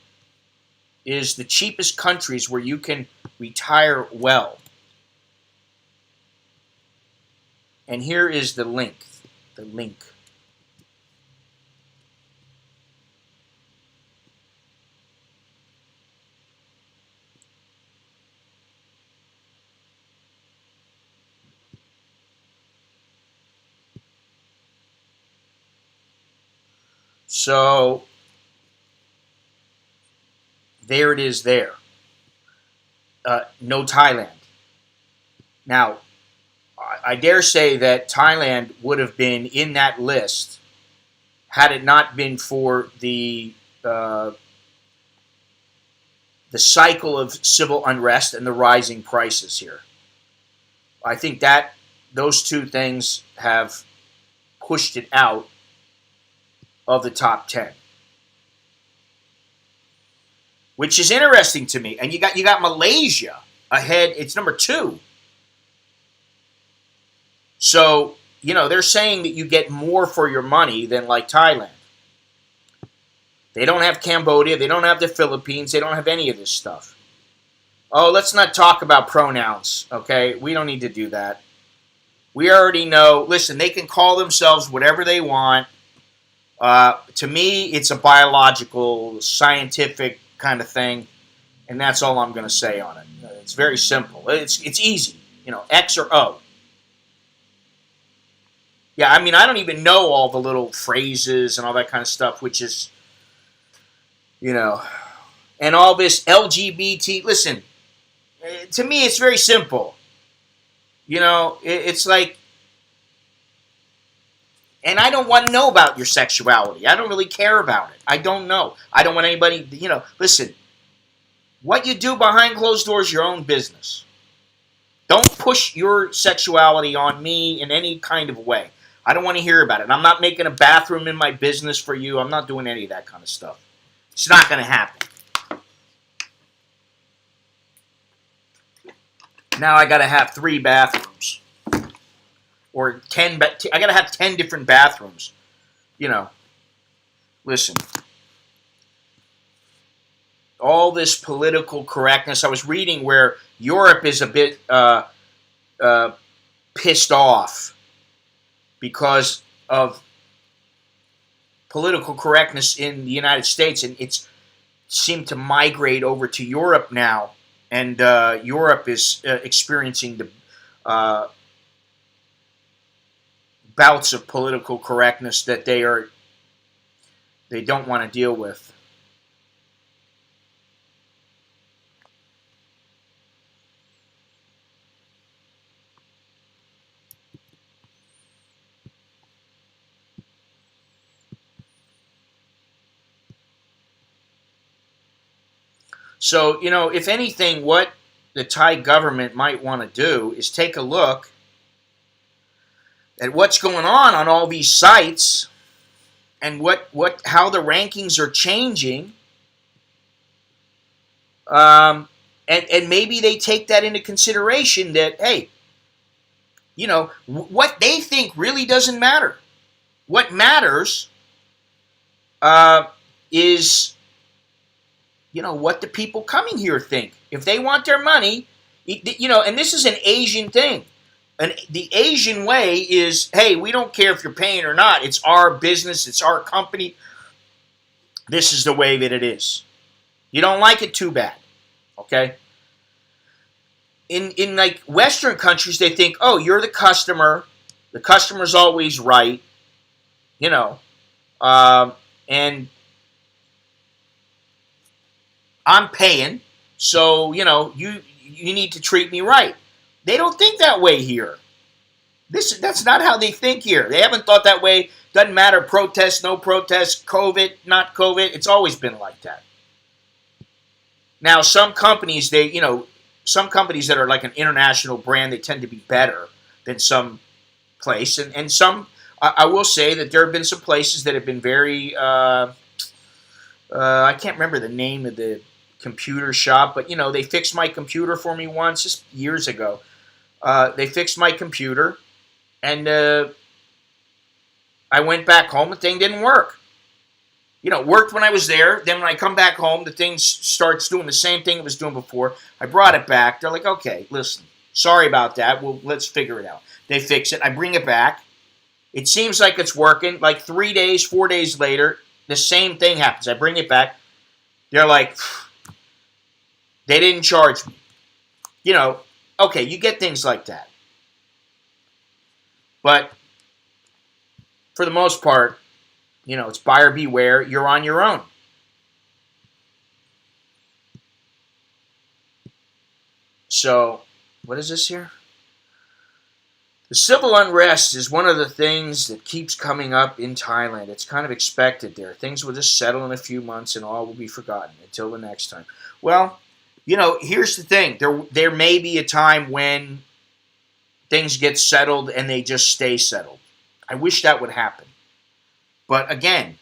is the cheapest countries where you can retire well. And here is the link. So there it is there. No Thailand. Now, I dare say that Thailand would have been in that list had it not been for the cycle of civil unrest and the rising prices here. I think that those two things have pushed it out of the top 10. Which is interesting to me. And you got Malaysia ahead. It's number 2. So, they're saying that you get more for your money than like Thailand. They don't have Cambodia. They don't have the Philippines. They don't have any of this stuff. Oh, let's not talk about pronouns, okay? We don't need to do that. We already know. Listen, they can call themselves whatever they want. To me, it's a biological, scientific kind of thing, and that's all I'm going to say on it. It's very simple. It's easy. X or O. Yeah, I mean, I don't even know all the little phrases and all that kind of stuff, which is, and all this LGBT. Listen, to me, it's very simple. It's like, and I don't want to know about your sexuality. I don't really care about it. I don't know. I don't want anybody, listen, what you do behind closed doors is your own business. Don't push your sexuality on me in any kind of way. I don't want to hear about it. I'm not making a bathroom in my business for you. I'm not doing any of that kind of stuff. It's not going to happen. Now I got to have 3 bathrooms. Or 10, I got to have 10 different bathrooms. Listen. All this political correctness. I was reading where Europe is a bit pissed off because of political correctness in the United States, and it's seemed to migrate over to Europe now, and Europe is experiencing the bouts of political correctness that they don't want to deal with. So, if anything, what the Thai government might want to do is take a look at what's going on all these sites and how the rankings are changing. And maybe they take that into consideration that, hey, what they think really doesn't matter. What matters is what the people coming here think. If they want their money, and this is an Asian thing. And the Asian way is, hey, we don't care if you're paying or not. It's our business. It's our company. This is the way that it is. You don't like it, too bad. Okay? In like Western countries, they think, oh, you're the customer. The customer's always right. And I'm paying, so, you need to treat me right. They don't think that way here. That's not how they think here. They haven't thought that way. Doesn't matter, protest, no protest, COVID, not COVID. It's always been like that. Now, some companies, some companies that are like an international brand, they tend to be better than some place. And some, I will say that there have been some places that have been very, I can't remember the name of the computer shop, but they fixed my computer for me once, just years ago. They fixed my computer, and I went back home. The thing didn't work. It worked when I was there. Then when I come back home, the thing starts doing the same thing it was doing before. I brought it back. They're like, okay, listen, sorry about that. Well, let's figure it out. They fix it. I bring it back. It seems like it's working. Like 3 days, 4 days later, the same thing happens. I bring it back. They're like, they didn't charge me. Okay, you get things like that. But for the most part, it's buyer beware. You're on your own. So, what is this here? The civil unrest is one of the things that keeps coming up in Thailand. It's kind of expected there. Things will just settle in a few months and all will be forgotten until the next time. Well, here's the thing. There may be a time when things get settled and they just stay settled. I wish that would happen. But again,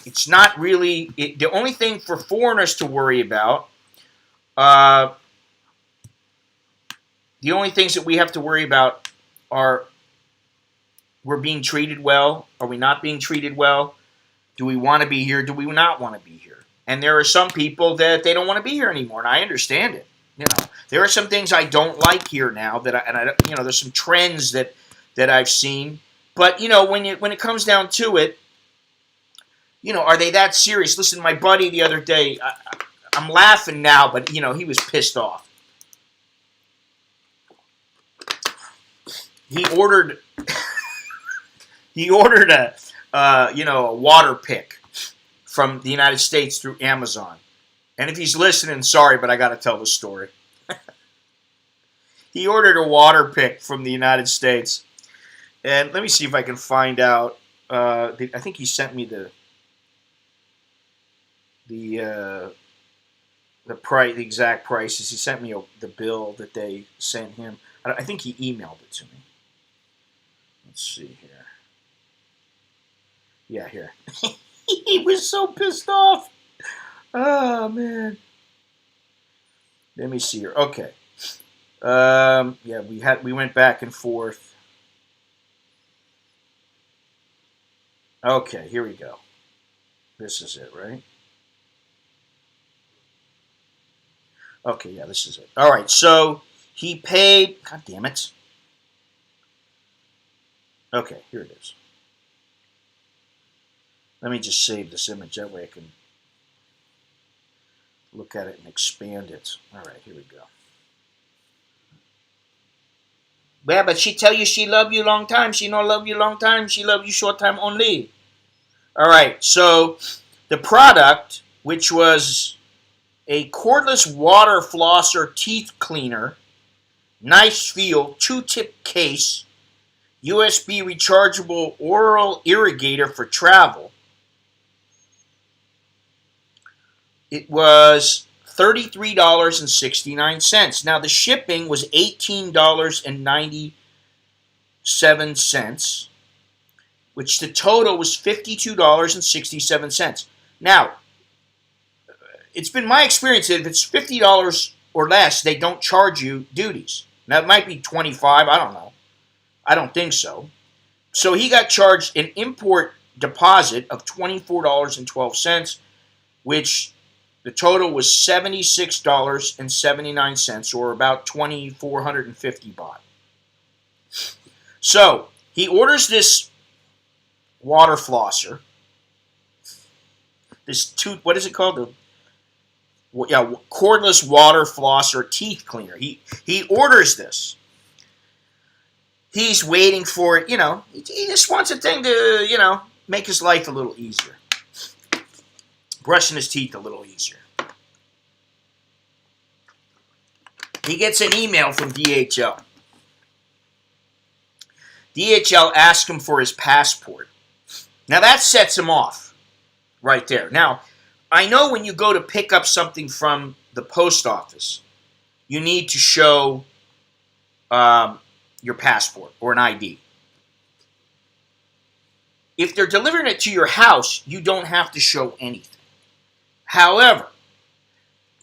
it's not really... the only thing for foreigners to worry about... the only things that we have to worry about are we're being treated well, are we not being treated well, Do we want to be here? Do we not want to be here? And there are some people that they don't want to be here anymore, and I understand it. There are some things I don't like here now there's some trends that I've seen. But when it comes down to it, are they that serious? Listen, my buddy the other day, I'm laughing now, but he was pissed off. He ordered a water pick from the United States through Amazon. And if he's listening, sorry, but I got to tell the story. He ordered a water pick from the United States. And let me see if I can find out. I think he sent me the price, the exact prices. He sent me the bill that they sent him. I think he emailed it to me. Let's see here. Yeah, here. He was so pissed off. Oh, man. Let me see here. Okay. Yeah, we went back and forth. Okay, here we go. This is it, right? Okay, yeah, this is it. All right, so he paid. God damn it. Okay, here it is. Let me just save this image. That way I can look at it and expand it. All right, here we go. Yeah, but she tell you she love you long time. She don't love you long time. She love you short time only. All right, so the product, which was a cordless water flosser teeth cleaner, nice feel, 2-tip case, USB rechargeable oral irrigator for travel. It was $33.69. Now, the shipping was $18.97, which the total was $52.67. Now, it's been my experience that if it's $50 or less, they don't charge you duties. Now, it might be $25, I don't know. I don't think so. So he got charged an import deposit of $24.12, which the total was $76.79, or about 2,450 baht. So he orders this water flosser. What is it called? Cordless water flosser teeth cleaner. He orders this. He's waiting for it. He just wants a thing to make his life a little easier. Brushing his teeth a little easier. He gets an email from DHL. DHL asks him for his passport. Now that sets him off right there. Now, I know when you go to pick up something from the post office, you need to show your passport or an ID. If they're delivering it to your house, you don't have to show anything. However,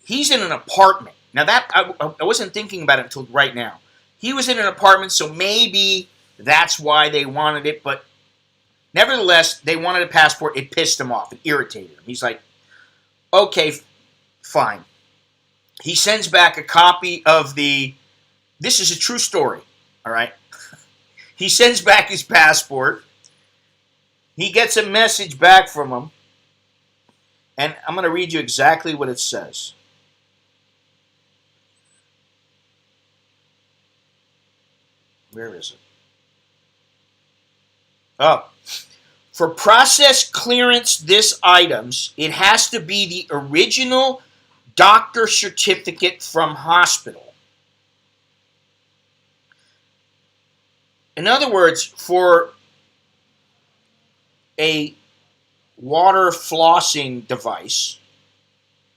he's in an apartment. Now that I wasn't thinking about it until right now. He was in an apartment, so maybe that's why they wanted it. But nevertheless, they wanted a passport. It pissed him off. It irritated him. He's like, okay, fine. He sends back a copy of this is a true story, all right? He sends back his passport. He gets a message back from him. And I'm going to read you exactly what it says. Where is it? Oh. For process clearance this items, it has to be the original doctor certificate from hospital. In other words, for a water flossing device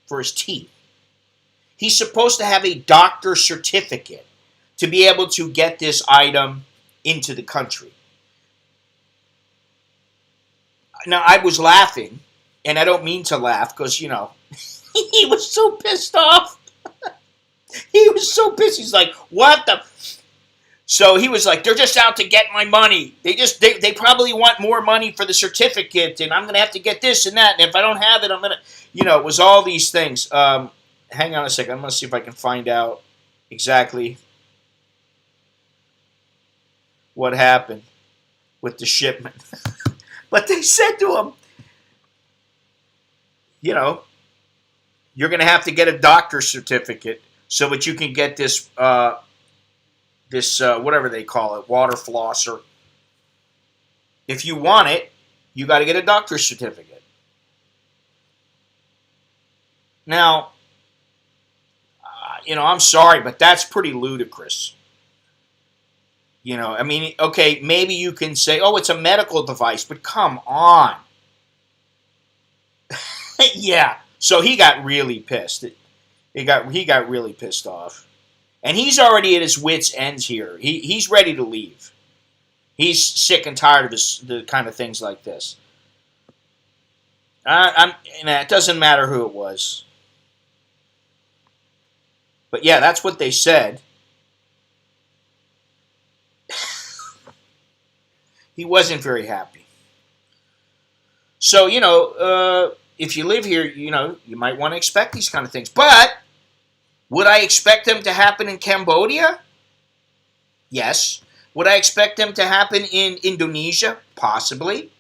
for his teeth, he's supposed to have a doctor certificate to be able to get this item into the country. Now, I was laughing, and I don't mean to laugh because, he was so pissed off. He was so pissed. He's like, what the? So he was like, they're just out to get my money. They probably want more money for the certificate, and I'm going to have to get this and that. And if I don't have it, I'm going to, it was all these things. Hang on a second. I'm going to see if I can find out exactly what happened with the shipment. But they said to him, you're going to have to get a doctor's certificate so that you can get this whatever they call it, water flosser. If you want it, you got to get a doctor's certificate. Now, I'm sorry, but that's pretty ludicrous. Okay, maybe you can say, oh, it's a medical device, but come on. Yeah, so he got really pissed. He got really pissed off. And he's already at his wits' ends here. He's ready to leave. He's sick and tired of the kind of things like this. It doesn't matter who it was. But yeah, that's what they said. He wasn't very happy. So, if you live here, you might want to expect these kind of things. But would I expect them to happen in Cambodia? Yes. Would I expect them to happen in Indonesia? Possibly.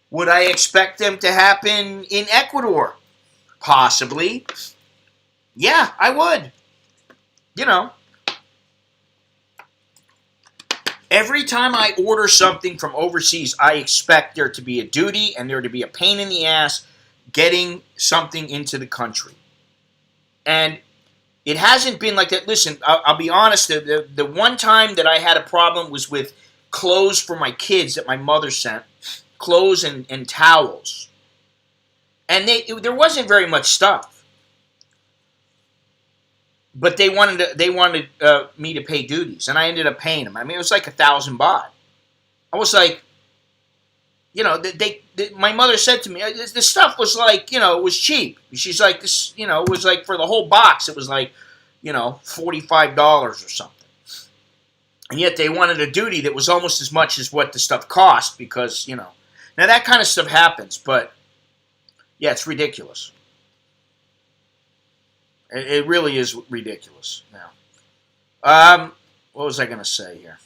Would I expect them to happen in Ecuador? Possibly. Yeah, I would. Every time I order something from overseas, I expect there to be a duty and there to be a pain in the ass getting something into the country. And it hasn't been like that. Listen, I'll be honest. The one time that I had a problem was with clothes for my kids that my mother sent. Clothes and towels. And there wasn't very much stuff. But they wanted me to pay duties, and I ended up paying them. It was like 1,000 baht. I was like, my mother said to me, this stuff was like, it was cheap. She's like, this, it was like for the whole box, it was like, $45 or something. And yet they wanted a duty that was almost as much as what the stuff cost because, now that kind of stuff happens, but yeah, it's ridiculous. It really is ridiculous now. What was I going to say here?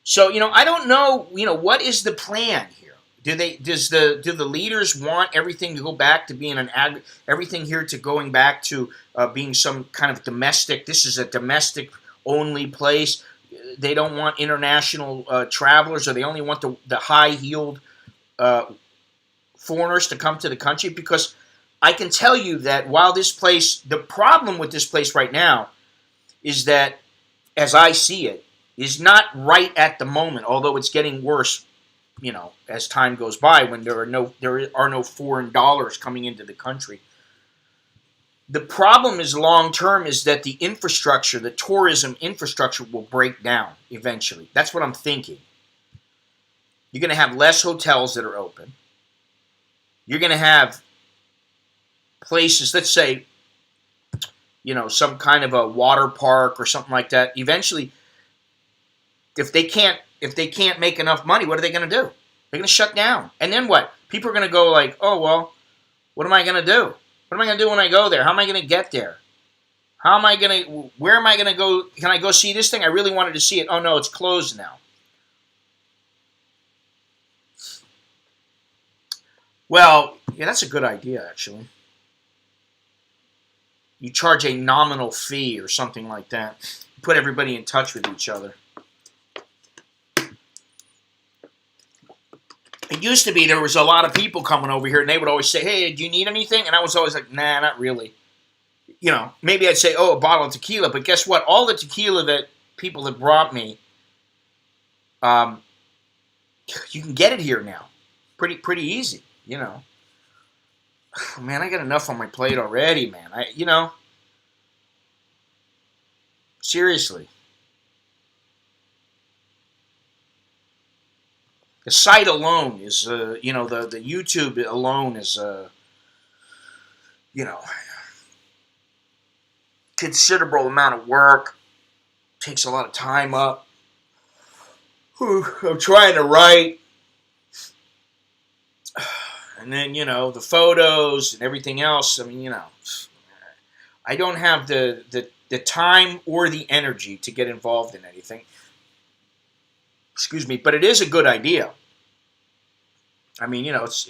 So, I don't know, what is the plan here? Do the leaders want everything to go back to being everything here to going back to being some kind of domestic, this is a domestic only place. They don't want international travelers, or they only want the high-heeled foreigners to come to the country? Because I can tell you that while the problem with this place right now is that, as I see it, is not right at the moment, although it's getting worse, as time goes by, when there are no foreign dollars coming into the country. The problem is long-term is that the infrastructure, the tourism infrastructure will break down eventually. That's what I'm thinking. You're going to have less hotels that are open. You're going to have places, let's say, some kind of a water park or something like that. Eventually, if they can't make enough money, what are they going to do? They're going to shut down. And then what? People are going to go like, oh, well, what am I going to do? What am I going to do when I go there? How am I going to get there? Where am I going to go? Can I go see this thing? I really wanted to see it. Oh, no, it's closed now. Well, yeah, that's a good idea, actually. You charge a nominal fee or something like that. Put everybody in touch with each other. It used to be there was a lot of people coming over here, and they would always say, hey, do you need anything? And I was always like, nah, not really. Maybe I'd say, oh, a bottle of tequila. But guess what? All the tequila that people have brought me, you can get it here now. Pretty easy, Man, I got enough on my plate already, man. Seriously. The site alone is, the YouTube alone is, considerable amount of work. Takes a lot of time up. I'm trying to write. And then, the photos and everything else. I mean, I don't have the time or the energy to get involved in anything. Excuse me, but it is a good idea. I mean, it's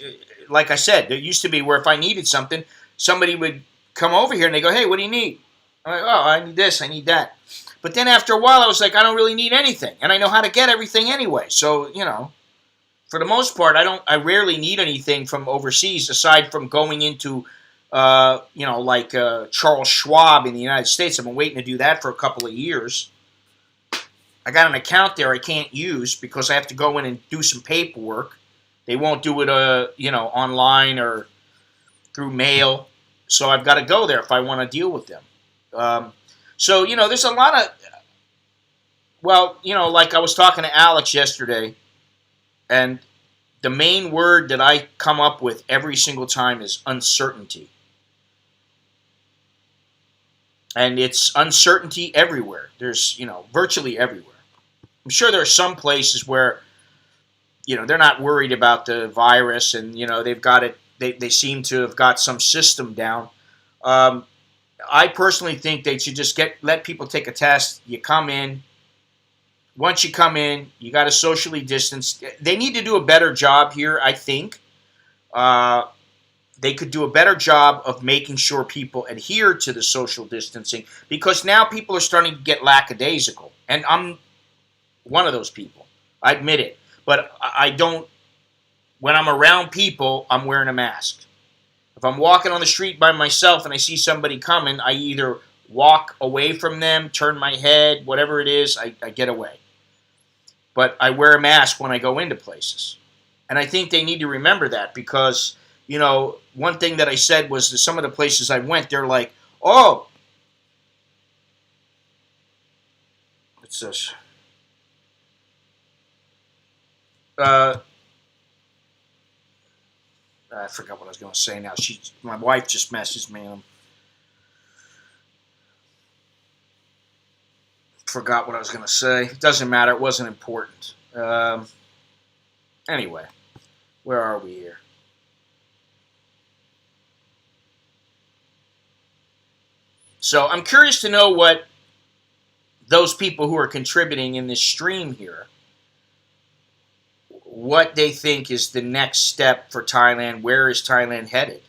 like I said, there used to be where if I needed something, somebody would come over here and they go, hey, what do you need? I'm like, oh, I need this, I need that. But then after a while, I was like, I don't really need anything. And I know how to get everything anyway. So, for the most part, I rarely need anything from overseas aside from going into, like Charles Schwab in the United States. I've been waiting to do that for a couple of years. I got an account there I can't use because I have to go in and do some paperwork. They won't do it, online or through mail. So I've got to go there if I want to deal with them. So, there's a lot of, like I was talking to Alex yesterday, and the main word that I come up with every single time is uncertainty. And it's uncertainty everywhere. There's, virtually everywhere. I'm sure there are some places where, they're not worried about the virus and, they've got it, they seem to have got some system down. I personally think they should just let people take a test. You come in. Once you come in, you got to socially distance. They need to do a better job here, I think. They could do a better job of making sure people adhere to the social distancing because now people are starting to get lackadaisical. And I'm one of those people. I admit it. But I don't, when I'm around people, I'm wearing a mask. If I'm walking on the street by myself and I see somebody coming, I either walk away from them, turn my head, whatever it is, I get away. But I wear a mask when I go into places. And I think they need to remember that because, one thing that I said was that some of the places I went, they're like, oh, what's this? I forgot what I was going to say now. My wife just messaged me and forgot what I was going to say. It doesn't matter. It wasn't important. Anyway, where are we here? So I'm curious to know what those people who are contributing in this stream here, what they think is the next step for Thailand. Where is Thailand headed?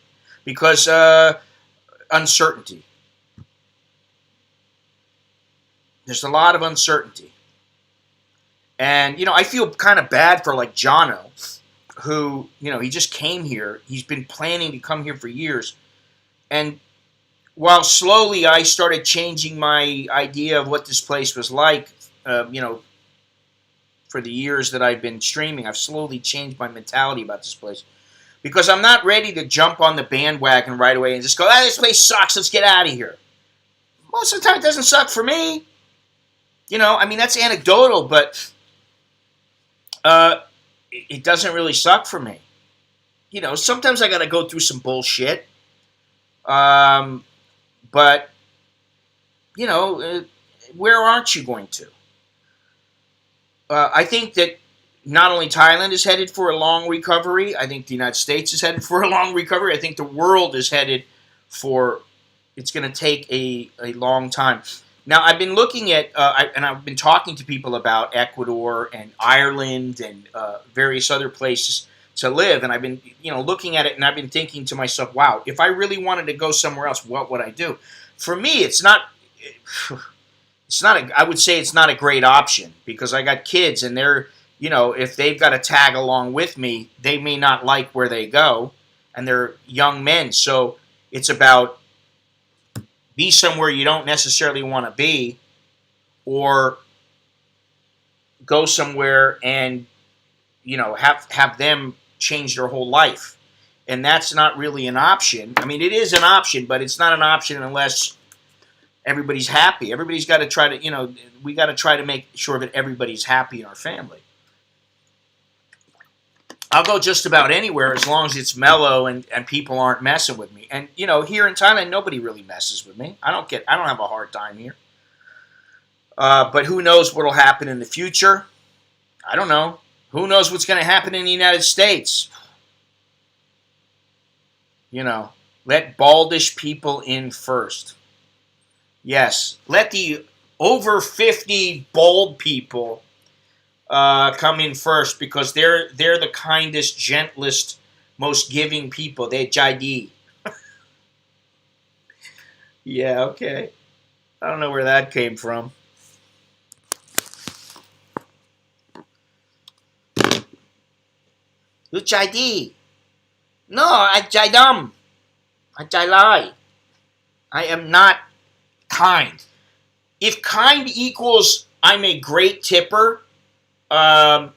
Because uncertainty. There's a lot of uncertainty. And, I feel kind of bad for like Jono, who, he just came here. He's been planning to come here for years. And while slowly I started changing my idea of what this place was like, for the years that I've been streaming, I've slowly changed my mentality about this place. Because I'm not ready to jump on the bandwagon right away and just go, this place sucks, let's get out of here. Most of the time it doesn't suck for me. That's anecdotal, but it doesn't really suck for me. Sometimes I got to go through some bullshit. But, where aren't you going to? I think that not only Thailand is headed for a long recovery, I think the United States is headed for a long recovery. I think the world is headed for, it's going to take a long time. Now, I've been looking at, and I've been talking to people about Ecuador and Ireland and various other places to live, and I've been, looking at it, and I've been thinking to myself, wow, if I really wanted to go somewhere else, what would I do? For me, I would say it's not a great option because I got kids and they're, if they've got to tag along with me, they may not like where they go and they're young men. So it's about be somewhere you don't necessarily want to be or go somewhere and, have them change their whole life. And that's not really an option. I mean, it is an option, but it's not an option unless everybody's happy. Everybody's got to try to, we got to try to make sure that everybody's happy in our family. I'll go just about anywhere as long as it's mellow and people aren't messing with me. And you know, here in Thailand, nobody really messes with me. I don't have a hard time here. But who knows what'll happen in the future? I don't know. Who knows what's going to happen in the United States? You know, let baldish people in first. Yes, let the over 50 bald people come in first because they're the kindest, gentlest, most giving people. They're JD. Yeah, okay. I don't know where that came from. You JD. No, I Jaidam. I Jailai. I am not kind. If kind equals I'm a great tipper, no,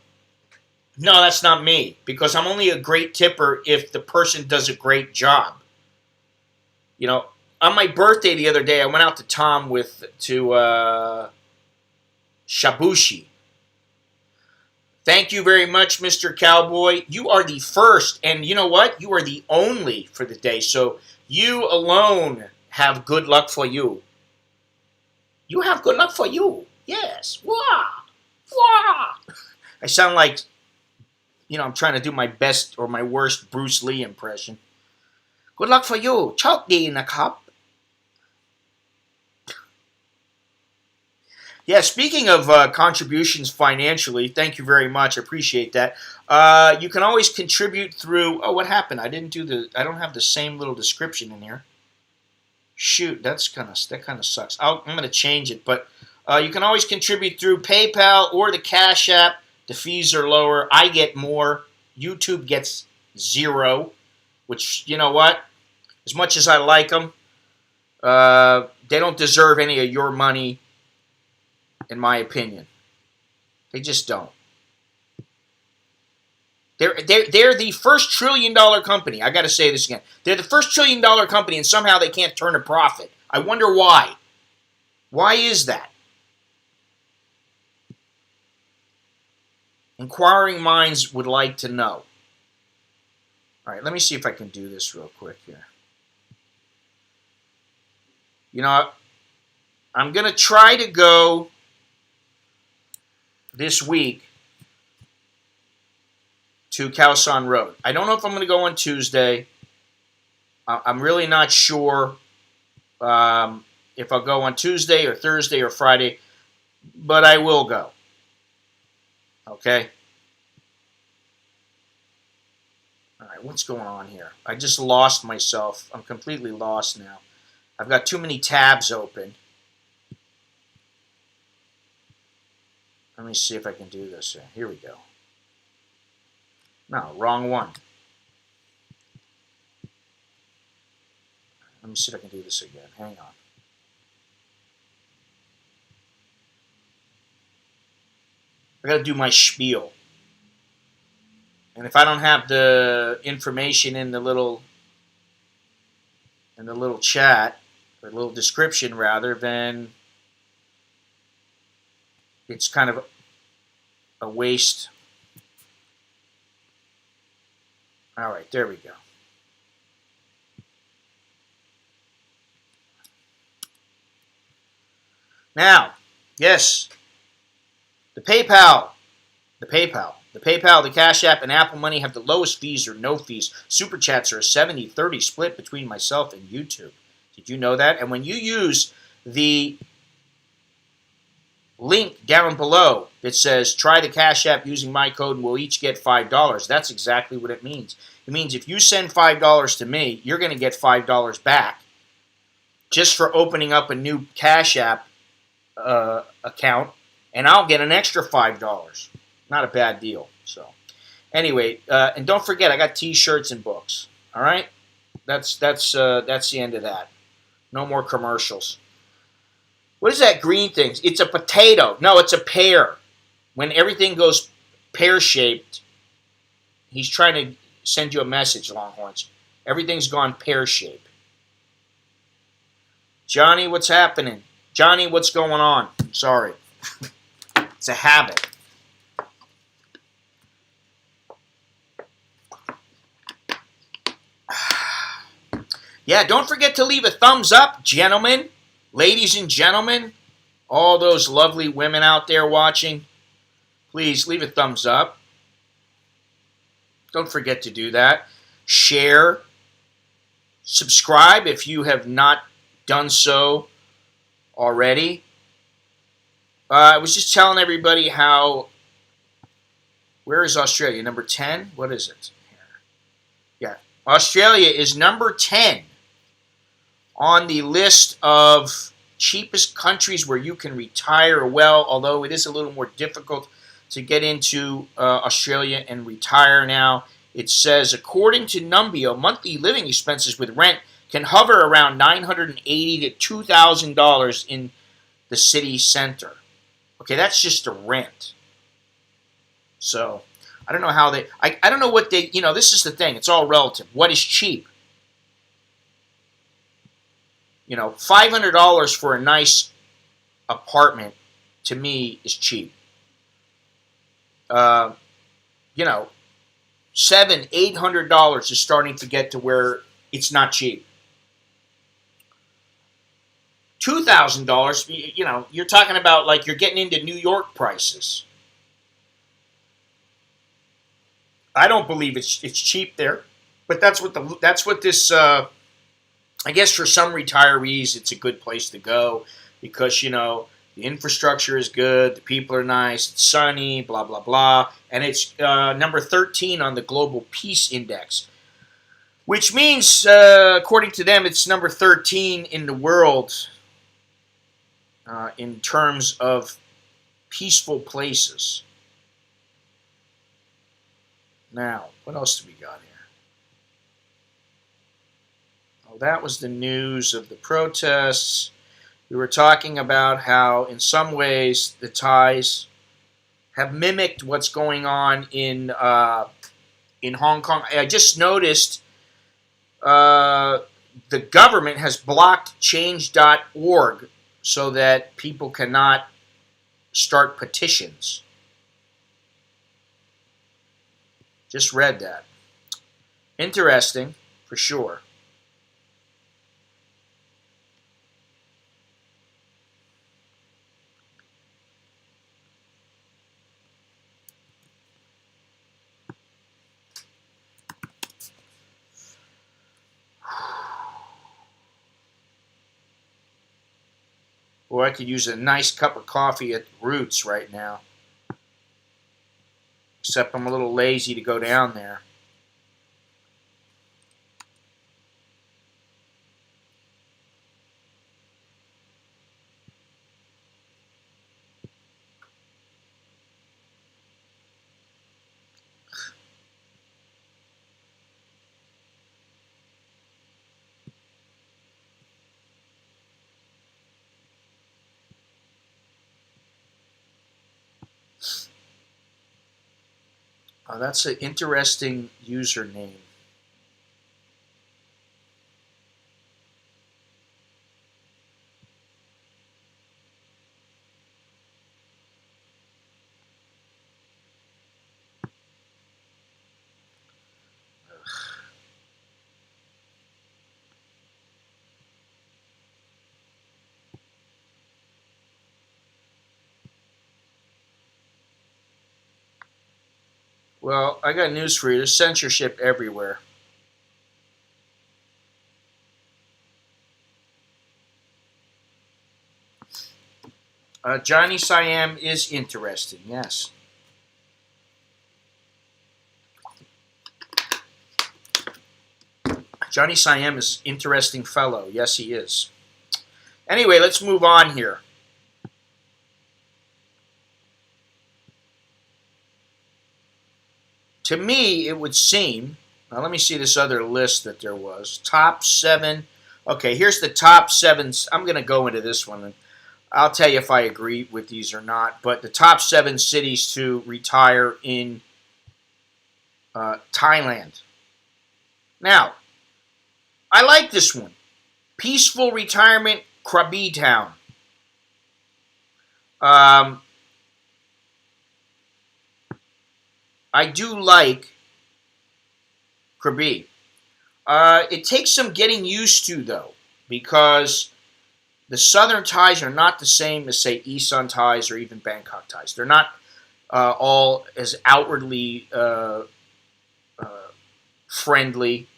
that's not me. Because I'm only a great tipper if the person does a great job. You know, on my birthday the other day, I went out to Tom to Shabushi. Thank you very much, Mr. Cowboy. You are the first, and you know what? You are the only for the day. So you alone have good luck for you. You have good luck for you. Yes. Wah! Wah! I sound like, you know, I'm trying to do my best or my worst Bruce Lee impression. Good luck for you. โชคดีนะครับ Yeah, speaking of contributions financially, thank you very much. I appreciate that. You can always contribute through. Oh, what happened? I don't have the same little description in here. Shoot, that kind of sucks. I'm going to change it, but you can always contribute through PayPal or the Cash App. The fees are lower. I get more. YouTube gets 0, which, you know what? As much as I like them, they don't deserve any of your money. In my opinion, they just don't. They're the first $1 trillion company. I got to say this again. They're the first $1 trillion company, and somehow they can't turn a profit. I wonder why. Why is that? Inquiring minds would like to know. All right, let me see if I can do this real quick here. You know, I'm going to try to go this week to Khao San Road. I don't know if I'm going to go on Tuesday. I'm really not sure if I'll go on Tuesday or Thursday or Friday, but I will go. Okay? All right, what's going on here? I just lost myself. I'm completely lost now. I've got too many tabs open. Let me see if I can do this. Here we go. No, wrong one. Let me see if I can do this again. Hang on. I got to do my spiel. And if I don't have the information in the little chat, or little description rather, then it's kind of a waste. All right, there we go. Now, yes, the PayPal, the Cash App, and Apple Money have the lowest fees or no fees. Super Chats are a 70-30 split between myself and YouTube. Did you know that? And when you use the link down below that says try the Cash App using my code and we'll each get $5. That's exactly what it means. It means if you send $5 to me, you're going to get $5 back just for opening up a new Cash App account, and I'll get an extra $5. Not a bad deal. So anyway, and don't forget, I got T-shirts and books. All right, that's the end of that. No more commercials. What is that green thing? It's a potato. No, it's a pear. When everything goes pear-shaped, he's trying to send you a message, Longhorns. Everything's gone pear-shaped. Johnny, what's happening? Johnny, what's going on? Sorry. It's a habit. Yeah, don't forget to leave a thumbs up, gentlemen, ladies and gentlemen, all those lovely women out there watching. Please leave a thumbs up. Don't forget to do that. Share. Subscribe if you have not done so already. I was just telling everybody how. Where is Australia? Number 10? What is it? Yeah. Australia is number 10 on the list of cheapest countries where you can retire well, although it is a little more difficult to get into Australia and retire now. It says, according to Numbeo, monthly living expenses with rent can hover around $980 to $2,000 in the city center. Okay, that's just the rent. So, I don't know how they... I don't know what they... this is the thing. It's all relative. What is cheap? $500 for a nice apartment, to me, is cheap. $700, $800 is starting to get to where it's not cheap. $2,000, you're talking about like you're getting into New York prices. I don't believe it's cheap there, but that's what this. I guess for some retirees, it's a good place to go because the infrastructure is good, the people are nice, it's sunny, blah blah blah, and it's number 13 on the Global Peace Index, which means, according to them, it's number 13 in the world in terms of peaceful places. Now, what else do we got here? Oh, that was the news of the protests. We were talking about how, in some ways, the Thais have mimicked what's going on in Hong Kong. I just noticed the government has blocked change.org so that people cannot start petitions. Just read that. Interesting, for sure. Boy, I could use a nice cup of coffee at Roots right now. Except I'm a little lazy to go down there. Oh, that's an interesting username. Well, I got news for you. There's censorship everywhere. Johnny Siam is interesting, yes. Johnny Siam is an interesting fellow. Yes, he is. Anyway, let's move on here. To me, it would seem, now let me see this other list that there was. Top 7. Okay, here's the top 7. I'm going to go into this one, and I'll tell you if I agree with these or not. But the top 7 cities to retire in Thailand. Now, I like this one. Peaceful retirement, Krabi Town. I do like Krabi. It takes some getting used to, though, because the southern Thais are not the same as, say, Isan Thais or even Bangkok Thais. They're not all as outwardly uh, friendly.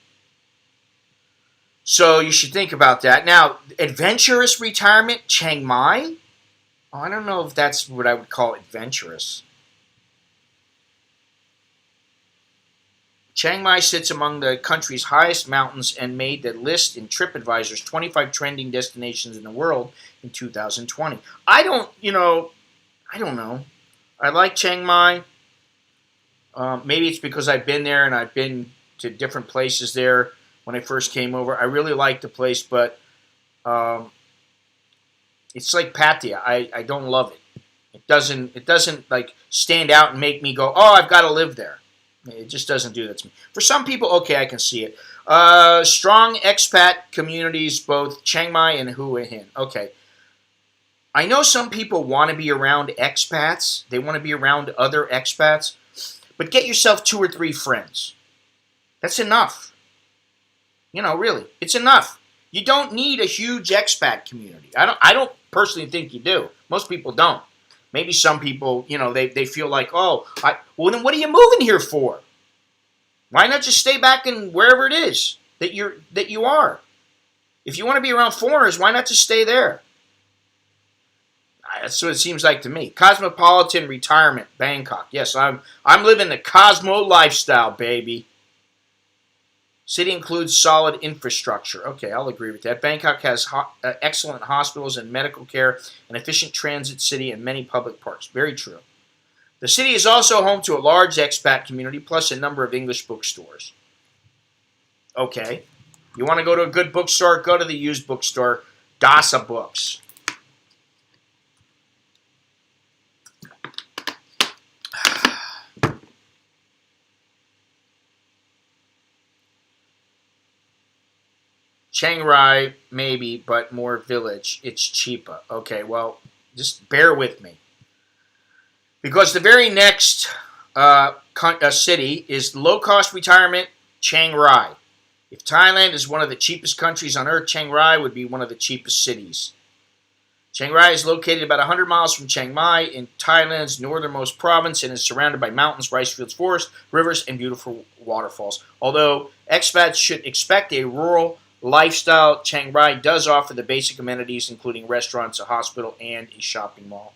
So you should think about that. Now, adventurous retirement, Chiang Mai. Oh, I don't know if that's what I would call adventurous. Chiang Mai sits among the country's highest mountains and made the list in TripAdvisor's 25 trending destinations in the world in 2020. I don't know. I like Chiang Mai. Maybe it's because I've been there and I've been to different places there when I first came over. I really like the place, but um, it's like Pattaya. I don't love it. It doesn't like stand out and make me go, oh, I've got to live there. It just doesn't do that to me. For some people, okay, I can see it. Strong expat communities, both Chiang Mai and Hua Hin. Okay. I know some people want to be around expats. They want to be around other expats. But get yourself 2 or 3 friends. That's enough. Really, it's enough. You don't need a huge expat community. I don't personally think you do. Most people don't. Maybe some people, they feel like, well, then what are you moving here for? Why not just stay back in wherever it is that you are? If you want to be around foreigners, why not just stay there? That's what it seems like to me. Cosmopolitan retirement, Bangkok. Yes, I'm living the Cosmo lifestyle, baby. City includes solid infrastructure. Okay, I'll agree with that. Bangkok has excellent hospitals and medical care, an efficient transit city, and many public parks. Very true. The city is also home to a large expat community, plus a number of English bookstores. Okay. You want to go to a good bookstore? Go to the used bookstore, Dasa Books. Chiang Rai, maybe, but more village. It's cheaper. Okay, well, just bear with me. Because the very next city is low-cost retirement, Chiang Rai. If Thailand is one of the cheapest countries on earth, Chiang Rai would be one of the cheapest cities. Chiang Rai is located about 100 miles from Chiang Mai in Thailand's northernmost province and is surrounded by mountains, rice fields, forests, rivers, and beautiful waterfalls. Although expats should expect a rural lifestyle, Chiang Rai does offer the basic amenities, including restaurants, a hospital, and a shopping mall.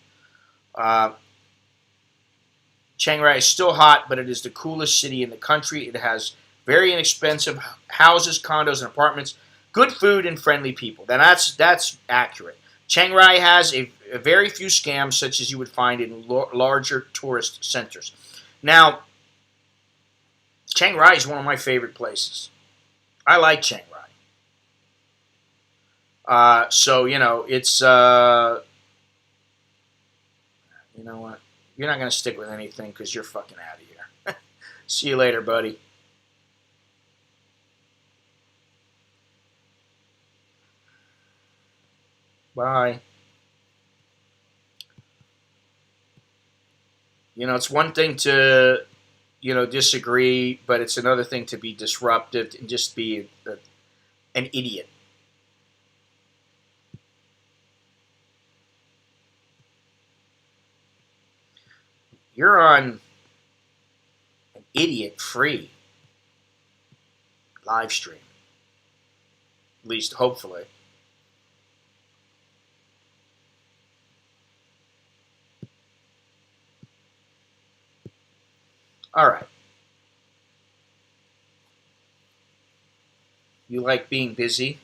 Chiang Rai is still hot, but it is the coolest city in the country. It has very inexpensive houses, condos, and apartments, good food, and friendly people. Then that's accurate. Chiang Rai has a very few scams, such as you would find in larger tourist centers. Now, Chiang Rai is one of my favorite places. I like Chiang Rai. So, it's, you know what? You're not going to stick with anything because you're fucking out of here. See you later, buddy. Bye. It's one thing to, disagree, but it's another thing to be disruptive and just be an idiot. You're on an idiot-free live stream. At least, hopefully. All right. You like being busy?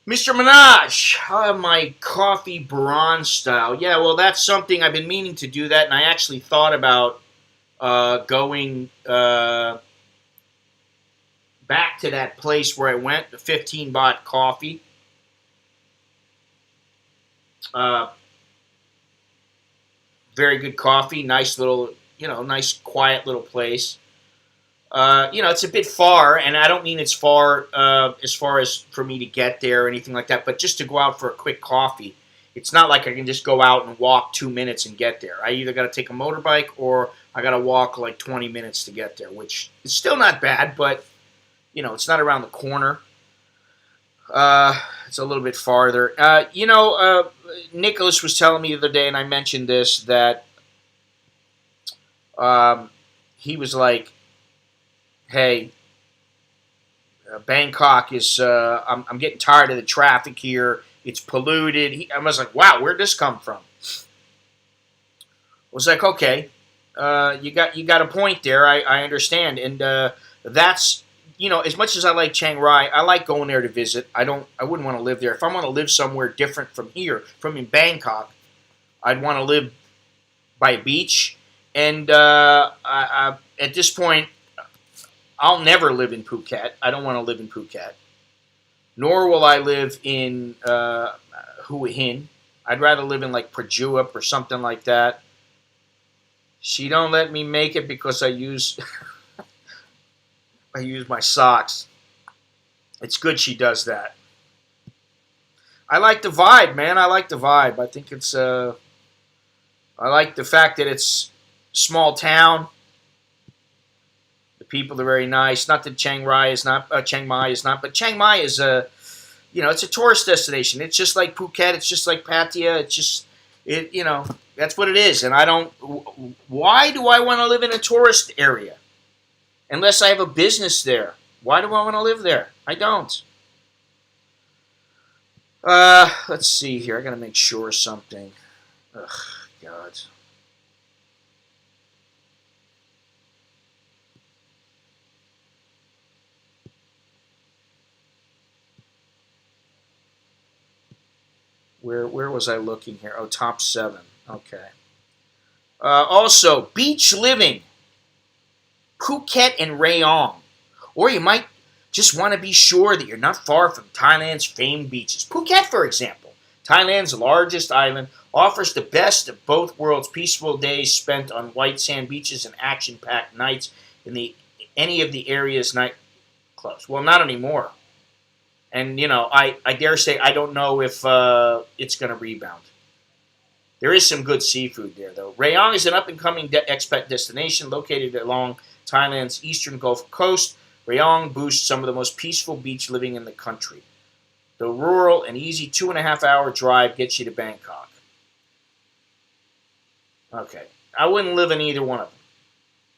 Mr. Minaj, I'll have my coffee bronze style. Yeah, well, that's something I've been meaning to do that, and I actually thought about going back to that place where I went, the 15 baht coffee. Very good coffee, nice little, nice quiet little place. It's a bit far, and I don't mean it's far as far as for me to get there or anything like that, but just to go out for a quick coffee. It's not like I can just go out and walk 2 minutes and get there. I either got to take a motorbike or I got to walk like 20 minutes to get there, which is still not bad, but It's not around the corner. It's a little bit farther. Nicholas was telling me the other day, and I mentioned this, that he was like, hey, Bangkok is, I'm getting tired of the traffic here. It's polluted. I was like, wow, where'd this come from? I was like, okay, you got a point there. I understand. And that's, as much as I like Chiang Rai, I like going there to visit. I wouldn't want to live there. If I want to live somewhere different from here, from in Bangkok, I'd want to live by a beach. And at this point, I'll never live in Phuket. I don't want to live in Phuket. Nor will I live in Hua Hin. I'd rather live in like Prachuap or something like that. She don't let me make it because I use my socks. It's good she does that. I like the vibe, man. I like the vibe. I think it's I like the fact that it's small town. The people are very nice. Not that Chiang Mai is not, but Chiang Mai is it's a tourist destination. It's just like Phuket. It's just like Pattaya. It's just that's what it is. And why do I want to live in a tourist area? Unless I have a business there. Why do I want to live there? I don't. Let's see here. I got to make sure of something. Ugh, God. Where was I looking here? Oh, top 7. Okay. Also, beach living. Phuket and Rayong. Or you might just want to be sure that you're not far from Thailand's famed beaches. Phuket, for example, Thailand's largest island, offers the best of both worlds. Peaceful days spent on white sand beaches and action-packed nights in any of the area's nightclubs. Well, not anymore. And, I dare say I don't know if it's going to rebound. There is some good seafood there, though. Rayong is an up-and-coming expat destination located along Thailand's eastern Gulf Coast. Rayong boasts some of the most peaceful beach living in the country. The rural and easy 2.5-hour drive gets you to Bangkok. Okay. I wouldn't live in either one of them.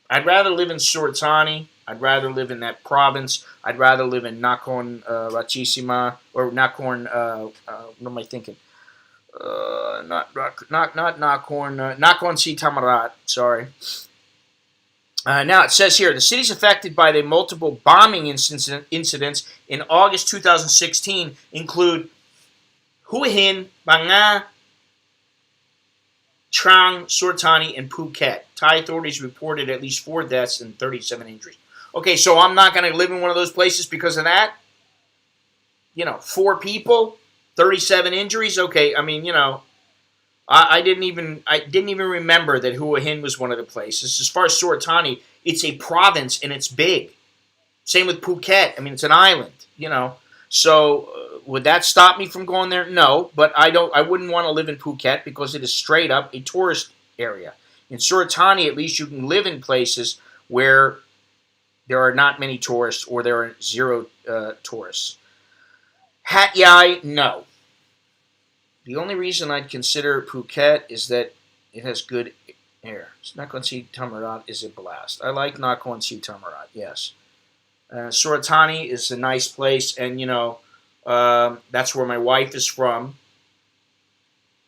I'd rather live in Surat Thani. I'd rather live in that province. I'd rather live in Nakhon Ratchasima or Nakhon. What am I thinking? Not Nakhon. Nakhon Si Thammarat. Sorry. Now it says here the cities affected by the multiple bombing incidents in August 2016 include Hua Hin, Banga, Trang, Surat Thani, and Phuket. Thai authorities reported at least 4 deaths and 37 injuries. Okay, so I'm not going to live in one of those places because of that? 4 people, 37 injuries? Okay, I didn't even remember that Hua Hin was one of the places. As far as Surat Thani, it's a province and it's big. Same with Phuket. It's an island, So would that stop me from going there? No, but I wouldn't want to live in Phuket because it is straight up a tourist area. In Surat Thani, at least you can live in places where there are not many tourists or there are 0 tourists. Hat Yai, no. The only reason I'd consider Phuket is that it has good air. Nakhon Si Thammarat is a blast. I like Nakhon Si Thammarat, yes. Surat Thani is a nice place, and, that's where my wife is from.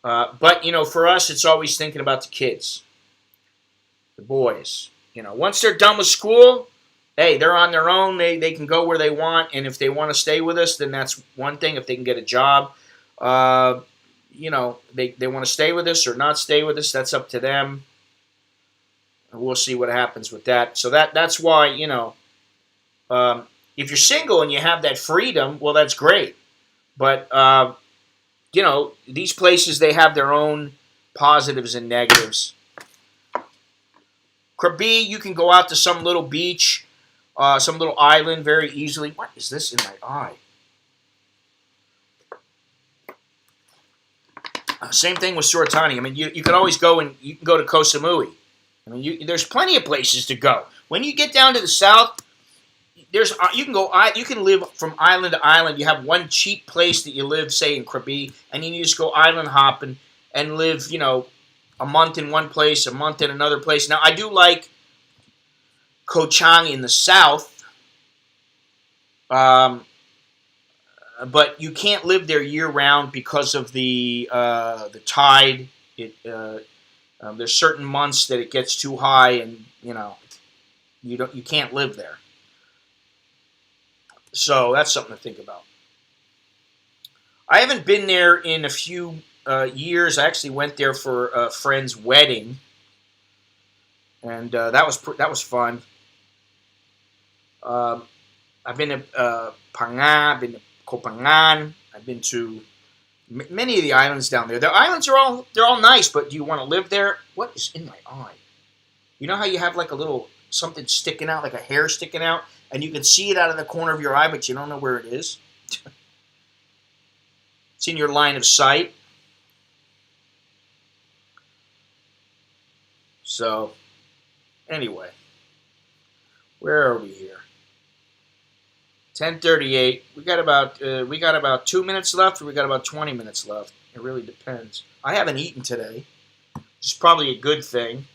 But, for us, it's always thinking about the kids, the boys. Once they're done with school, hey, they're on their own. They can go where they want, and if they want to stay with us, then that's one thing. If they can get a job, they want to stay with us or not stay with us, that's up to them. We'll see what happens with that. So that's why, if you're single and you have that freedom, well, that's great. But, these places, they have their own positives and negatives. Krabi, you can go out to some little beach, some little island very easily. What is this in my eye? Same thing with Surat Thani. You can always go and you can go to Koh Samui. There's plenty of places to go. When you get down to the south, there's you can live from island to island. You have one cheap place that you live, say in Krabi, and you just go island hopping and live, a month in one place, a month in another place. Now I do like Koh Chang in the south, but you can't live there year round because of the tide. There's certain months that it gets too high, and you can't live there. So that's something to think about. I haven't been there in a few years. I actually went there for a friend's wedding, and that was fun. I've been to Panga, I've been to Koh Phangan, I've been to many of the islands down there. The islands are all nice, but do you want to live there? What is in my eye? You know how you have like a little something sticking out, like a hair sticking out, and you can see it out of the corner of your eye, but you don't know where it is? It's in your line of sight. So, anyway, where are we here? 10:38. We got about 2 minutes left, or we got about 20 minutes left. It really depends. I haven't eaten today, which is probably a good thing.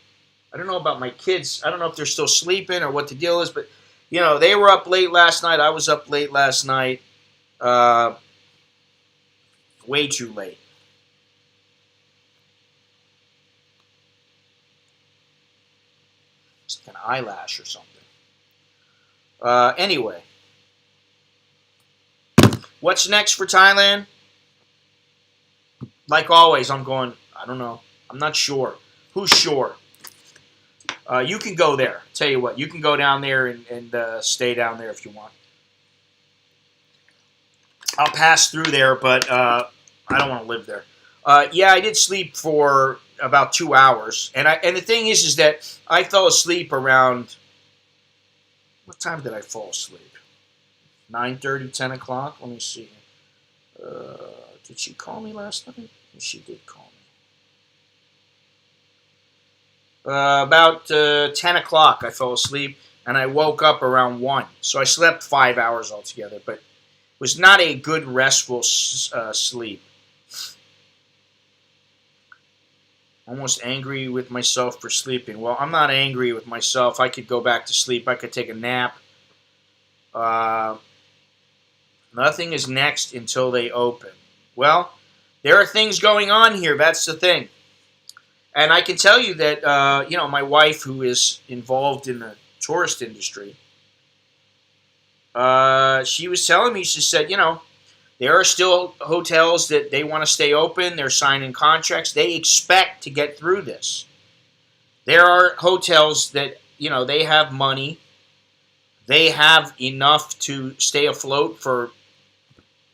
I don't know about my kids. I don't know if they're still sleeping or what the deal is, but they were up late last night. I was up late last night. Way too late. It's like an eyelash or something. Anyway. What's next for Thailand? Like always, I'm going, I don't know. I'm not sure. Who's sure? You can go there. Tell you what, you can go down there and stay down there if you want. I'll pass through there, but I don't want to live there. Yeah, I did sleep for about 2 hours. And the thing is that I fell asleep around, what time did I fall asleep? 9:30, 10 o'clock. Let me see. Did she call me last night? She did call me. About 10 o'clock, I fell asleep, and I woke up around 1. So I slept 5 hours altogether, but it was not a good, restful sleep. Almost angry with myself for sleeping. Well, I'm not angry with myself. I could go back to sleep. I could take a nap. Nothing is next until they open. Well, there are things going on here. That's the thing. And I can tell you that, my wife, who is involved in the tourist industry, she was telling me, she said, there are still hotels that they want to stay open. They're signing contracts. They expect to get through this. There are hotels that, they have money. They have enough to stay afloat for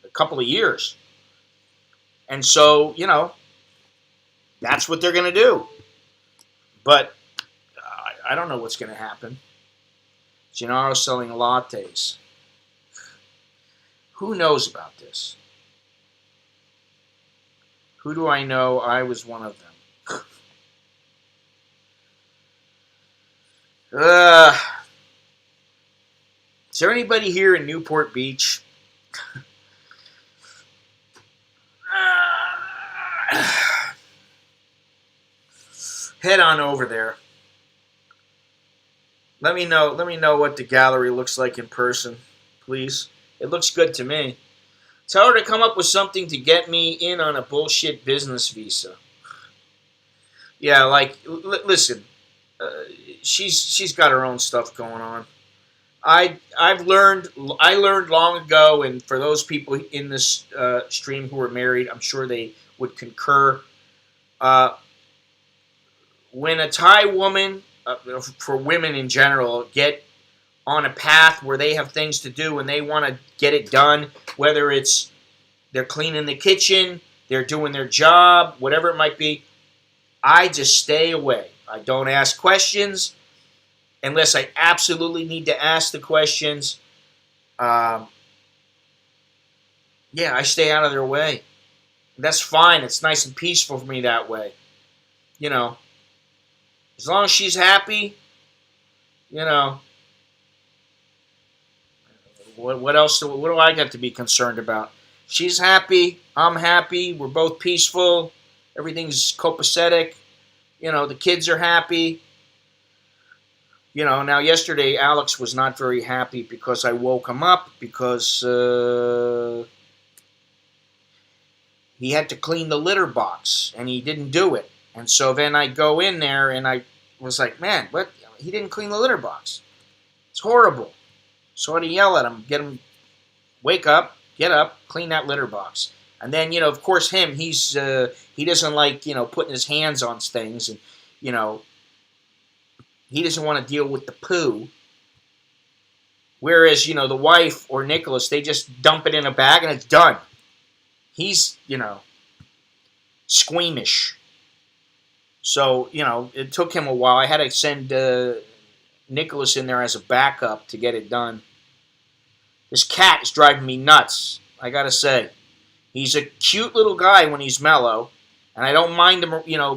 a couple of years. And so, that's what they're going to do. But I don't know what's going to happen. Gennaro's selling lattes. Who knows about this? Who do I know? I was one of them. Is there anybody here in Newport Beach? Head on over there. Let me know what the gallery looks like in person, please. It looks good to me. Tell her to come up with something to get me in on a bullshit business visa. Yeah, listen. She's got her own stuff going on. I learned long ago, and for those people in this stream who are married, I'm sure they would concur. When a Thai woman, for women in general, get on a path where they have things to do and they want to get it done, whether it's they're cleaning the kitchen, they're doing their job, whatever it might be, I just stay away. I don't ask questions unless I absolutely need to ask the questions. Yeah, I stay out of their way. That's fine. It's nice and peaceful for me that way. As long as she's happy, What else? What do I got to be concerned about? She's happy. I'm happy. We're both peaceful. Everything's copacetic. The kids are happy. Now yesterday Alex was not very happy because I woke him up because he had to clean the litter box and he didn't do it. And so then I go in there and I was like, man, what? He didn't clean the litter box. It's horrible. So I had to yell at him, get him, wake up, get up, clean that litter box. And then, of course, he doesn't like, putting his hands on things. And, he doesn't want to deal with the poo. Whereas, the wife or Nicholas, they just dump it in a bag and it's done. He's, squeamish. So, it took him a while. I had to send Nicholas in there as a backup to get it done. This cat is driving me nuts, I gotta say. He's a cute little guy when he's mellow, and I don't mind him,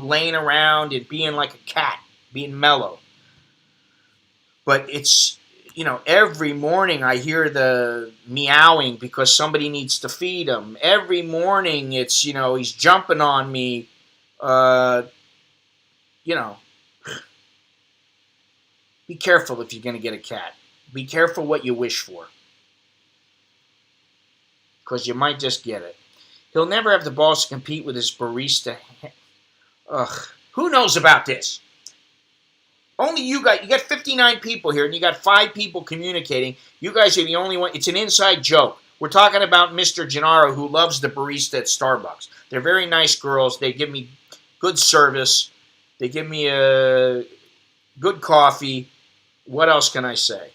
laying around and being like a cat, being mellow. But it's, every morning I hear the meowing because somebody needs to feed him. Every morning it's, he's jumping on me, Be careful if you're going to get a cat. Be careful what you wish for. Because you might just get it. He'll never have the balls to compete with his barista. Ugh. Who knows about this? Only you guys. You got 59 people here, and you got 5 people communicating. You guys are the only one. It's an inside joke. We're talking about Mr. Gennaro, who loves the barista at Starbucks. They're very nice girls. They give me good service. They give me a good coffee. What else can I say?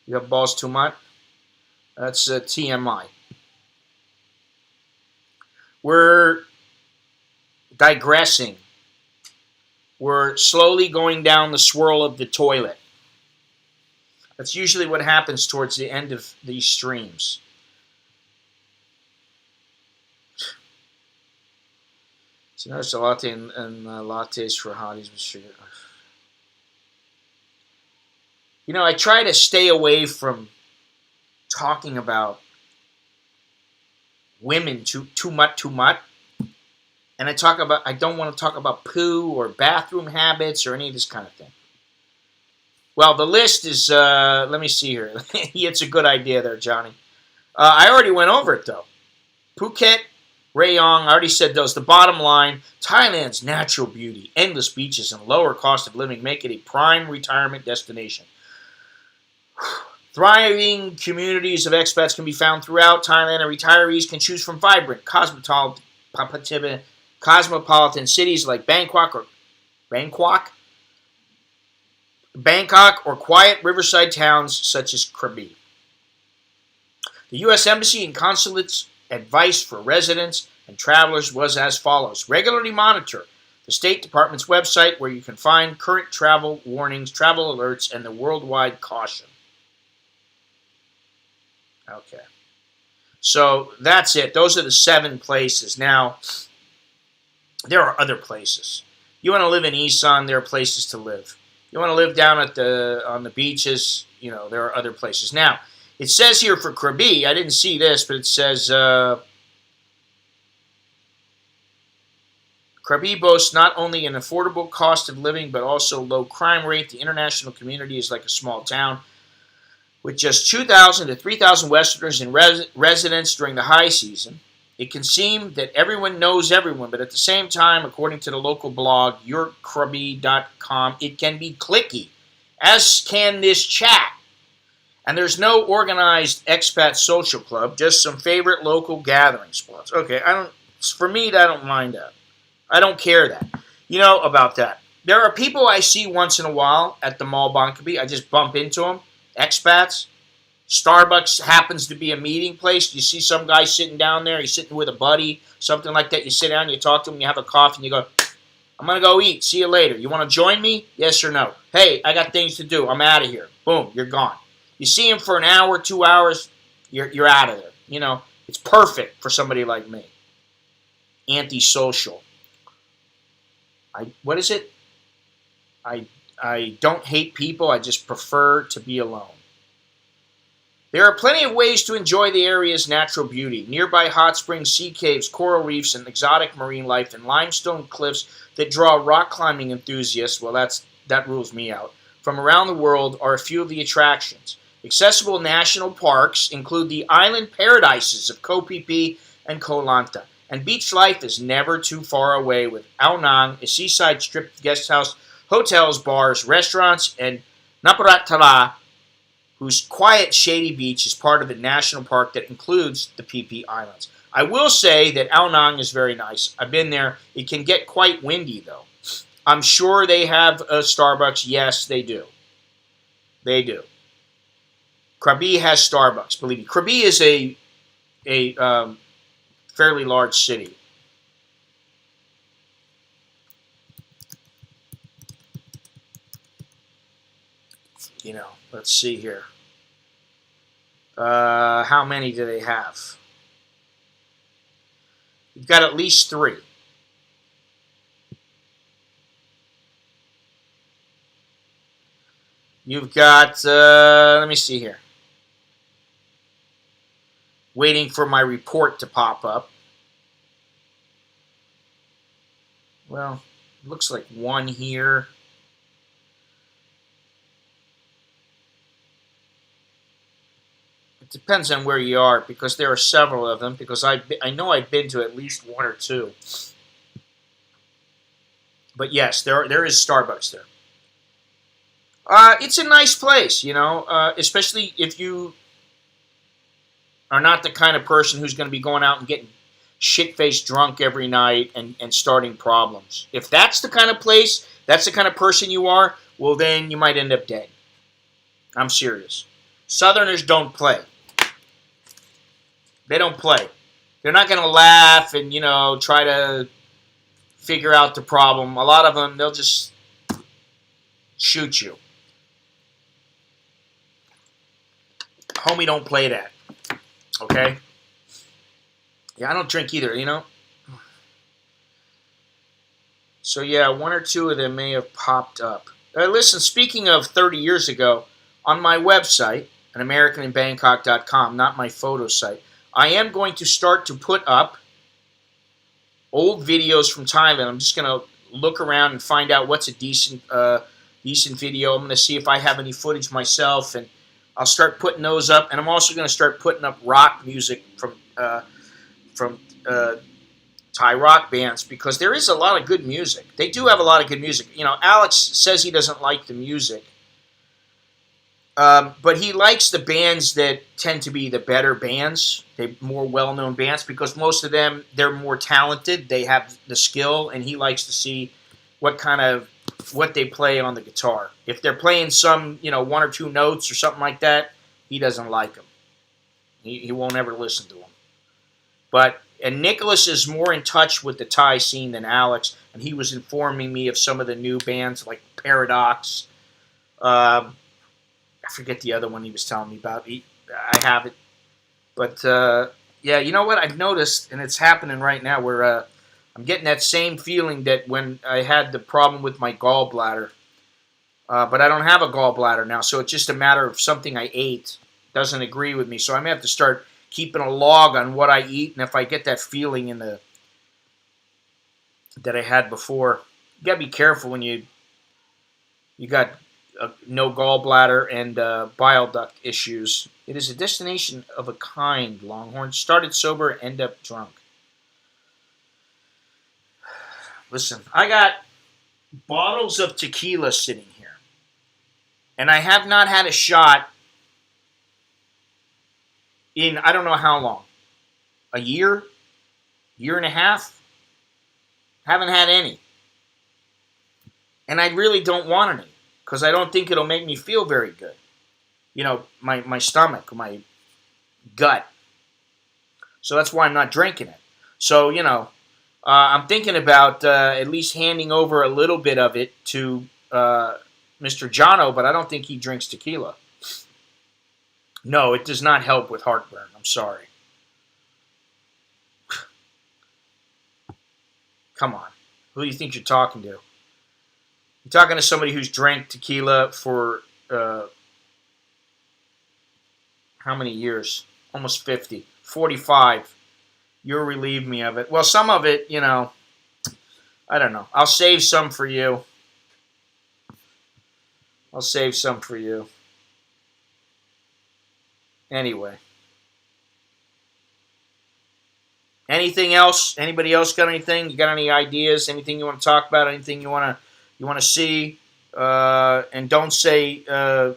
You have balls too much? That's TMI. We're digressing. We're slowly going down the swirl of the toilet. That's usually what happens towards the end of these streams. So notice a latte and lattes for hotties with sugar. I try to stay away from talking about women too much. And I don't want to talk about poo or bathroom habits or any of this kind of thing. Well, the list is, let me see here. It's a good idea there, Johnny. I already went over it, though. Phuket, Rayong, I already said those. The bottom line, Thailand's natural beauty, endless beaches, and lower cost of living make it a prime retirement destination. Thriving communities of expats can be found throughout Thailand, and retirees can choose from vibrant, cosmopolitan cities like Bangkok or quiet riverside towns such as Krabi. The U.S. Embassy and Consulate's advice for residents and travelers was as follows. Regularly monitor the State Department's website where you can find current travel warnings, travel alerts, and the worldwide caution. Okay. So that's it. Those are the 7 places. Now, there are other places. You want to live in Isan, there are places to live. You want to live down on the beaches, there are other places. Now, it says here for Krabi, I didn't see this, but it says Krabi boasts not only an affordable cost of living, but also low crime rate. The international community is like a small town with just 2,000 to 3,000 Westerners in residence during the high season. It can seem that everyone knows everyone, but at the same time, according to the local blog, yourkrabi.com, it can be cliquey, as can this chat. And there's no organized expat social club, just some favorite local gathering spots. Okay, for me, I don't mind that. I don't care that. About that. There are people I see once in a while at the mall Bangkok. I just bump into them, expats. Starbucks happens to be a meeting place. You see some guy sitting down there. He's sitting with a buddy, something like that. You sit down, you talk to him, you have a coffee, and you go, I'm going to go eat. See you later. You want to join me? Yes or no? Hey, I got things to do. I'm out of here. Boom, you're gone. You see him for an hour, 2 hours, you're out of there. It's perfect for somebody like me. Antisocial. What is it? I don't hate people. I just prefer to be alone. There are plenty of ways to enjoy the area's natural beauty. Nearby hot springs, sea caves, coral reefs, and exotic marine life, and limestone cliffs that draw rock climbing enthusiasts, well, that rules me out, from around the world are a few of the attractions. Accessible national parks include the island paradises of Koh Phi Phi and Koh Lanta. And beach life is never too far away with Ao Nang, a seaside strip guest house, hotels, bars, restaurants, and Naparatala, whose quiet, shady beach is part of the national park that includes the Phi Phi Islands. I will say that Ao Nang is very nice. I've been there. It can get quite windy, though. I'm sure they have a Starbucks. Yes, they do. They do. Krabi has Starbucks, believe me. Krabi is a fairly large city. You know, let's see here. How many do they have? You've got at least 3. You've got, let me see here. Waiting for my report to pop up. Well, looks like 1 here. It depends on where you are, because there are several of them, because I know I've been to at least 1 or 2. But yes, there is Starbucks there. It's a nice place, you know, especially if you are not the kind of person who's going to be going out and getting shit-faced drunk every night and starting problems. If that's the kind of place, that's the kind of person you are, well, then you might end up dead. I'm serious. Southerners don't play. They don't play. They're not going to laugh and, you know, try to figure out the problem. A lot of them, they'll just shoot you. Homie, don't play that. Okay? Yeah, I don't drink either, you know? So, yeah, 1 or 2 of them may have popped up. Listen, speaking of 30 years ago, on my website, AnAmericanInBangkok.com, not my photo site, I am going to start to put up old videos from Thailand. I'm just going to look around and find out what's a decent video. I'm going to see if I have any footage myself, and I'll start putting those up. And I'm also going to start putting up rock music from Thai rock bands, because there is a lot of good music. They do have a lot of good music. You know, Alex says he doesn't like the music. But he likes the bands that tend to be the better bands, the more well-known bands, because most of them, they're more talented. They have the skill, and he likes to see what they play on the guitar. If they're playing some, you know, 1 or 2 notes or something like that, he doesn't like them. He won't ever listen to them. And Nicholas is more in touch with the Thai scene than Alex, and he was informing me of some of the new bands like Paradox. I forget the other one he was telling me about. I have it. But, yeah, you know what? I've noticed, and it's happening right now, where I'm getting that same feeling that when I had the problem with my gallbladder. But I don't have a gallbladder now, so it's just a matter of something I ate doesn't agree with me. So I'm going to have to start keeping a log on what I eat, and if I get that feeling that I had before. You got to be careful when you got no gallbladder and bile duct issues. It is a destination of a kind, Longhorn. Started sober, end up drunk. Listen, I got bottles of tequila sitting here, and I have not had a shot in I don't know how long. A year? Year and a half? Haven't had any. And I really don't want any, because I don't think it'll make me feel very good. You know, my stomach, my gut. So that's why I'm not drinking it. So, you know, I'm thinking about at least handing over a little bit of it to Mr. Jono, but I don't think he drinks tequila. No, it does not help with heartburn. I'm sorry. Come on. Who do you think you're talking to? You're talking to somebody who's drank tequila for how many years? Almost 50. 45. You'll relieve me of it. Well, some of it, you know, I don't know. I'll save some for you. I'll save some for you. Anyway. Anything else? Anybody else got anything? You got any ideas? Anything you want to talk about? Anything you want to see? And don't say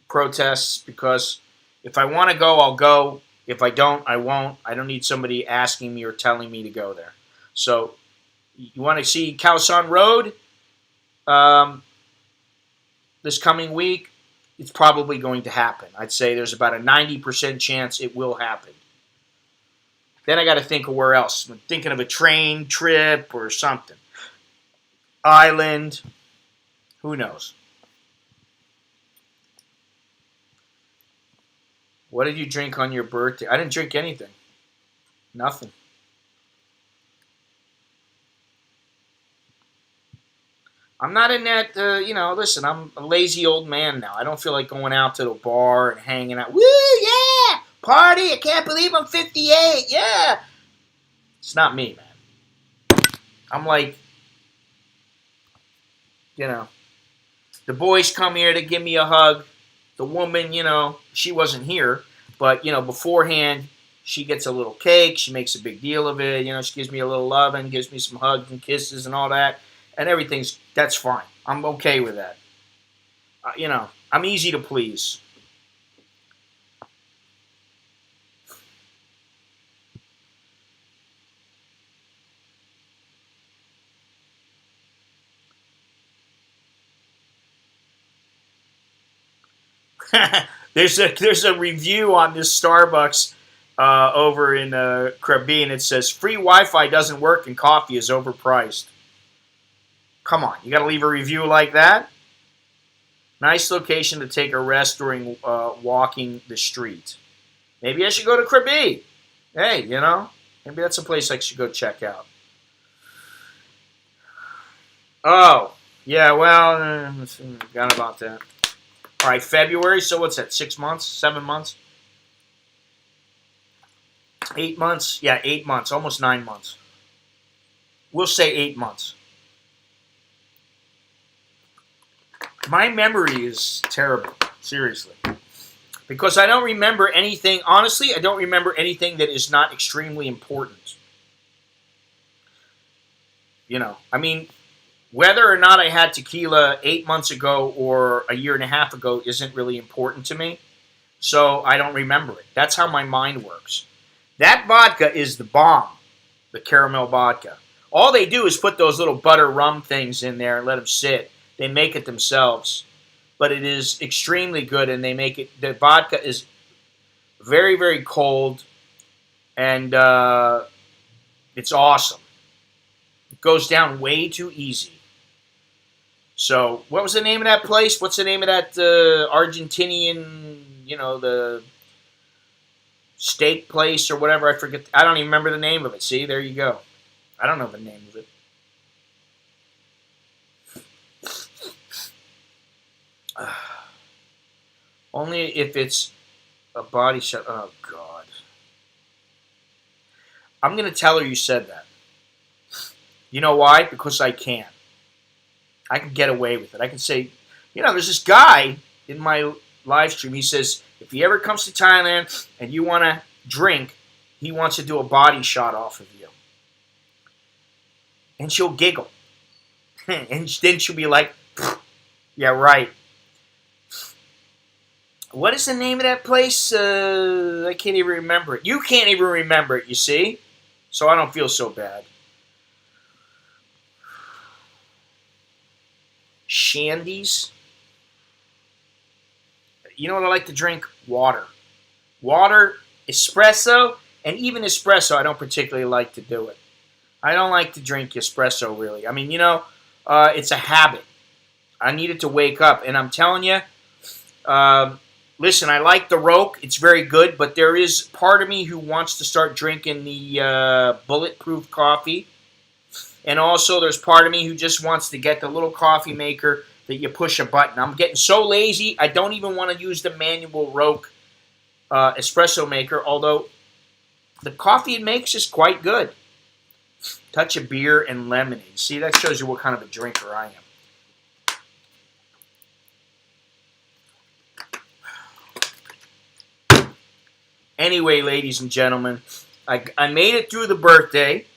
protests, because if I want to go, I'll go. If I don't, I won't. I don't need somebody asking me or telling me to go there. So, you want to see Khao San Road this coming week? It's probably going to happen. I'd say there's about a 90% chance it will happen. Then I got to think of where else. I'm thinking of a train trip or something. Island. Who knows? What did you drink on your birthday? I didn't drink anything. Nothing. I'm not in that, listen, I'm a lazy old man now. I don't feel like going out to the bar and hanging out. Woo, yeah! Party! I can't believe I'm 58! Yeah! It's not me, man. I'm like, the boys come here to give me a hug. The woman, she wasn't here, but, beforehand, she gets a little cake. She makes a big deal of it. She gives me a little love and gives me some hugs and kisses and all that. And that's fine. I'm okay with that. I'm easy to please. There's a review on this Starbucks over in Krabi, and it says, free Wi-Fi doesn't work and coffee is overpriced. Come on, you got to leave a review like that? Nice location to take a rest during walking the street. Maybe I should go to Krabi. Hey, maybe that's a place I should go check out. Oh, yeah, well, forgot about that. All right, February, so what's that, 6 months, 7 months? 8 months? Yeah, 8 months, almost 9 months. We'll say 8 months. My memory is terrible, seriously. Because I don't remember anything, honestly, I don't remember anything that is not extremely important. Whether or not I had tequila 8 months ago or a year and a half ago isn't really important to me. So I don't remember it. That's how my mind works. That vodka is the bomb, the caramel vodka. All they do is put those little butter rum things in there and let them sit. They make it themselves. But it is extremely good, and the vodka is very, very cold, and it's awesome. It goes down way too easy. So, what was the name of that place? What's the name of that Argentinian, the steak place or whatever? I forget. I don't even remember the name of it. See, there you go. I don't know the name of it. Only if it's a body shot. Oh, God. I'm going to tell her you said that. You know why? Because I can. I can get away with it. I can say, there's this guy in my live stream. He says, if he ever comes to Thailand and you want to drink, he wants to do a body shot off of you. And she'll giggle. And then she'll be like, yeah, right. What is the name of that place? I can't even remember it. You can't even remember it, you see? So I don't feel so bad. Shandies. You know what I like to drink? Water. Water, espresso, and even espresso, I don't particularly like to do it. I don't like to drink espresso, really. It's a habit. I needed to wake up, and I'm telling you, listen, I like the Roke. It's very good, but there is part of me who wants to start drinking the bulletproof coffee. And also, there's part of me who just wants to get the little coffee maker that you push a button. I'm getting so lazy, I don't even want to use the manual Roke espresso maker, although the coffee it makes is quite good. Touch of beer and lemonade. See, that shows you what kind of a drinker I am. Anyway, ladies and gentlemen, I made it through the birthday.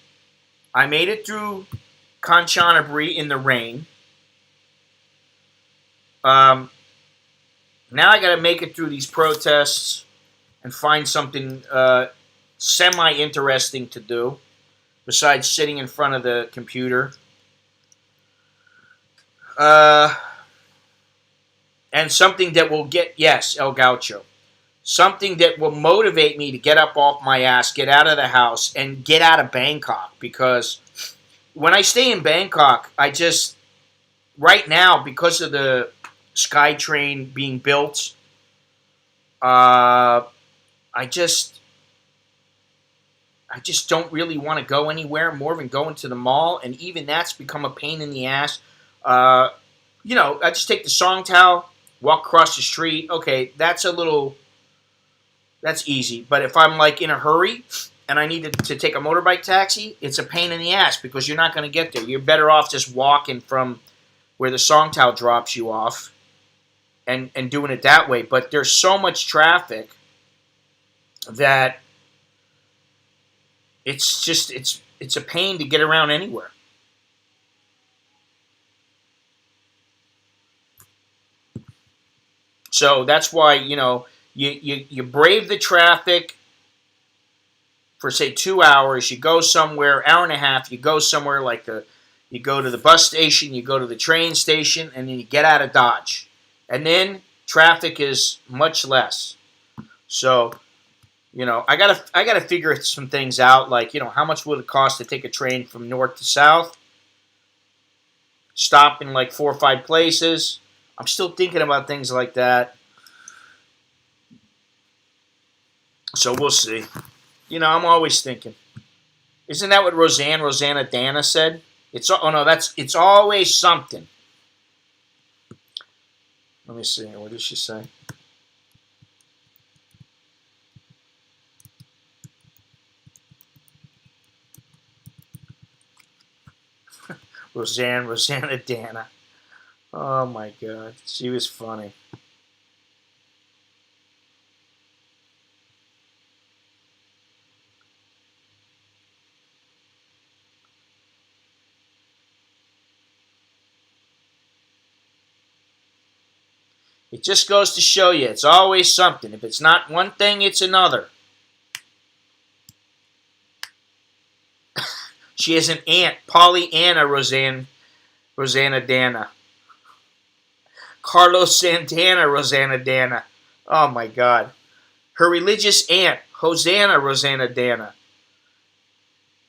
I made it through Kanchanaburi in the rain. Now I got to make it through these protests and find something semi-interesting to do besides sitting in front of the computer. And something that will get, yes, El Gaucho. Something that will motivate me to get up off my ass, get out of the house, and get out of Bangkok. Because when I stay in Bangkok, right now, because of the SkyTrain being built, I just don't really want to go anywhere more than going to the mall, and even that's become a pain in the ass. I just take the Songtao, walk across the street. Okay, that's easy. But if I'm like in a hurry and I need to take a motorbike taxi, it's a pain in the ass because you're not going to get there. You're better off just walking from where the Songtao drops you off and doing it that way. But there's so much traffic that it's a pain to get around anywhere. So that's why, you brave the traffic for, say, 2 hours. You go somewhere, hour and a half, you go somewhere like you go to the bus station, you go to the train station, and then you get out of Dodge. And then traffic is much less. So, I gotta figure some things out, like, how much would it cost to take a train from north to south? Stop in like 4 or 5 places. I'm still thinking about things like that. So we'll see. I'm always thinking. Isn't that what Rosanna Dana said? It's always something. Let me see. What did she say? Rosanna Dana. Oh my God, she was funny. It just goes to show you, it's always something. If it's not one thing, it's another. She has an aunt, Pollyanna Rosanna Dana. Carlos Santana Rosanna Dana. Oh my God. Her religious aunt, Hosanna Rosanna Dana.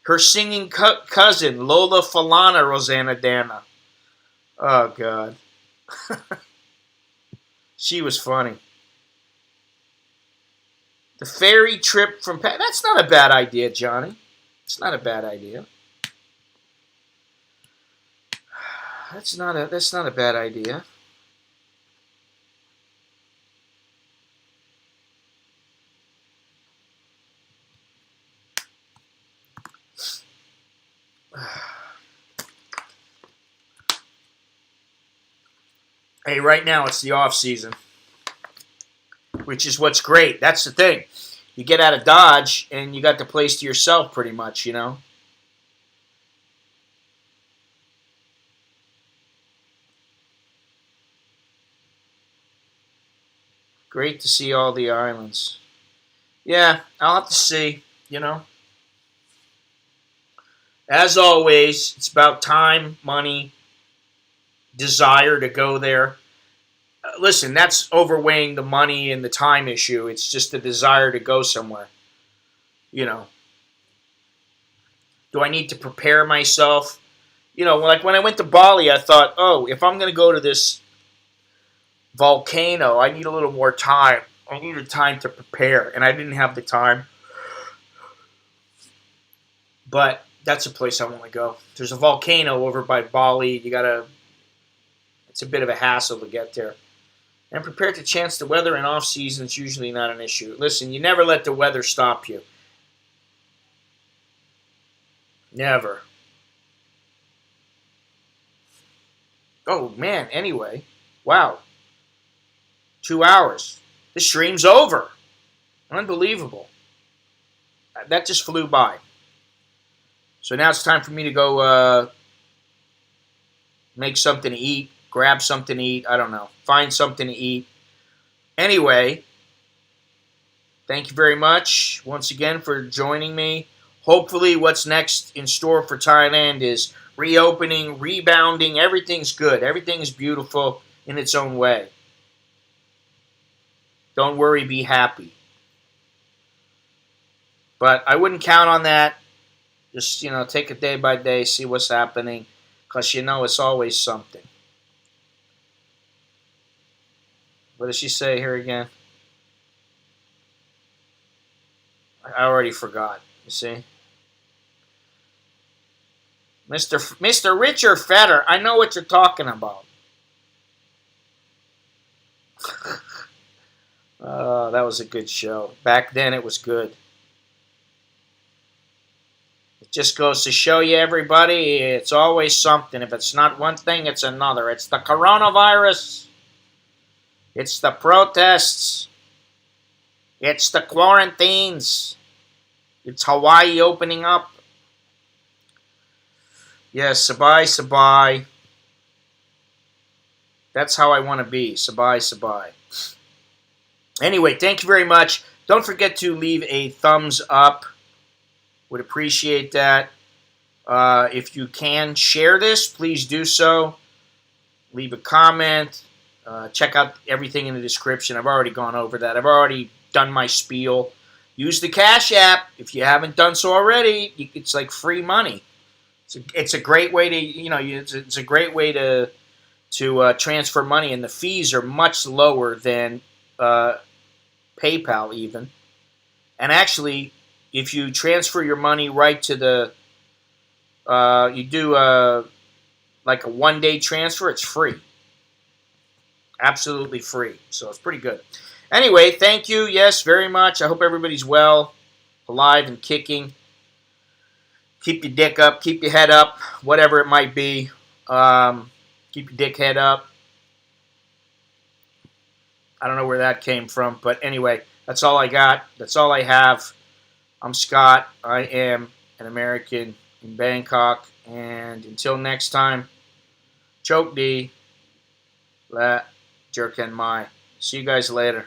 Her singing cousin, Lola Falana Rosanna Dana. Oh God. She was funny. The ferry trip from that's not a bad idea, Johnny. It's not a bad idea. That's not a bad idea. Hey, right now it's the off season, which is what's great. That's the thing. You get out of Dodge and you got the place to yourself pretty much, Great to see all the islands. Yeah, I'll have to see, As always, it's about time, money, desire to go there. Listen, that's overweighing the money and the time issue. It's just the desire to go somewhere. Do I need to prepare myself? Like when I went to Bali, I thought, oh, if I'm going to go to this volcano, I need a little more time. I needed time to prepare, and I didn't have the time. But that's a place I want to go. There's a volcano over by Bali. You got to It's a bit of a hassle to get there. And prepare to chance the weather in off-season. It's usually not an issue. Listen, you never let the weather stop you. Never. Oh, man, anyway. Wow. 2 hours. The stream's over. Unbelievable. That just flew by. So now it's time for me to go make something to eat, grab something to eat, I don't know, find something to eat. Anyway, thank you very much once again for joining me. Hopefully what's next in store for Thailand is reopening, rebounding. Everything's good. Everything's beautiful in its own way. Don't worry, be happy. But I wouldn't count on that. Just, take it day by day, see what's happening. Because it's always something. What does she say here again? I already forgot, you see. Mr. Richard Fetter, I know what you're talking about. Oh, that was a good show. Back then it was good. It just goes to show you, everybody, it's always something. If it's not one thing, it's another. It's the coronavirus. It's the protests. It's the quarantines. It's Hawaii opening up. Yes, sabai, sabai. That's how I want to be. Sabai, sabai. Anyway, thank you very much. Don't forget to leave a thumbs up. Would appreciate that. If you can share this, please do so. Leave a comment. Check out everything in the description. I've already gone over that. I've already done my spiel. Use the Cash App if you haven't done so already. It's like free money. It's a great way to it's a great way to transfer money, and the fees are much lower than PayPal even. And actually, if you transfer your money right to the you do like a one-day transfer, it's free. Absolutely free. So it's pretty good. Anyway, thank you. Yes, very much. I hope everybody's well, alive, and kicking. Keep your dick up. Keep your head up. Whatever it might be. Keep your dick head up. I don't know where that came from. But anyway, that's all I got. That's all I have. I'm Scott. I am an American in Bangkok. And until next time, choke D. La jerk and my. See you guys later.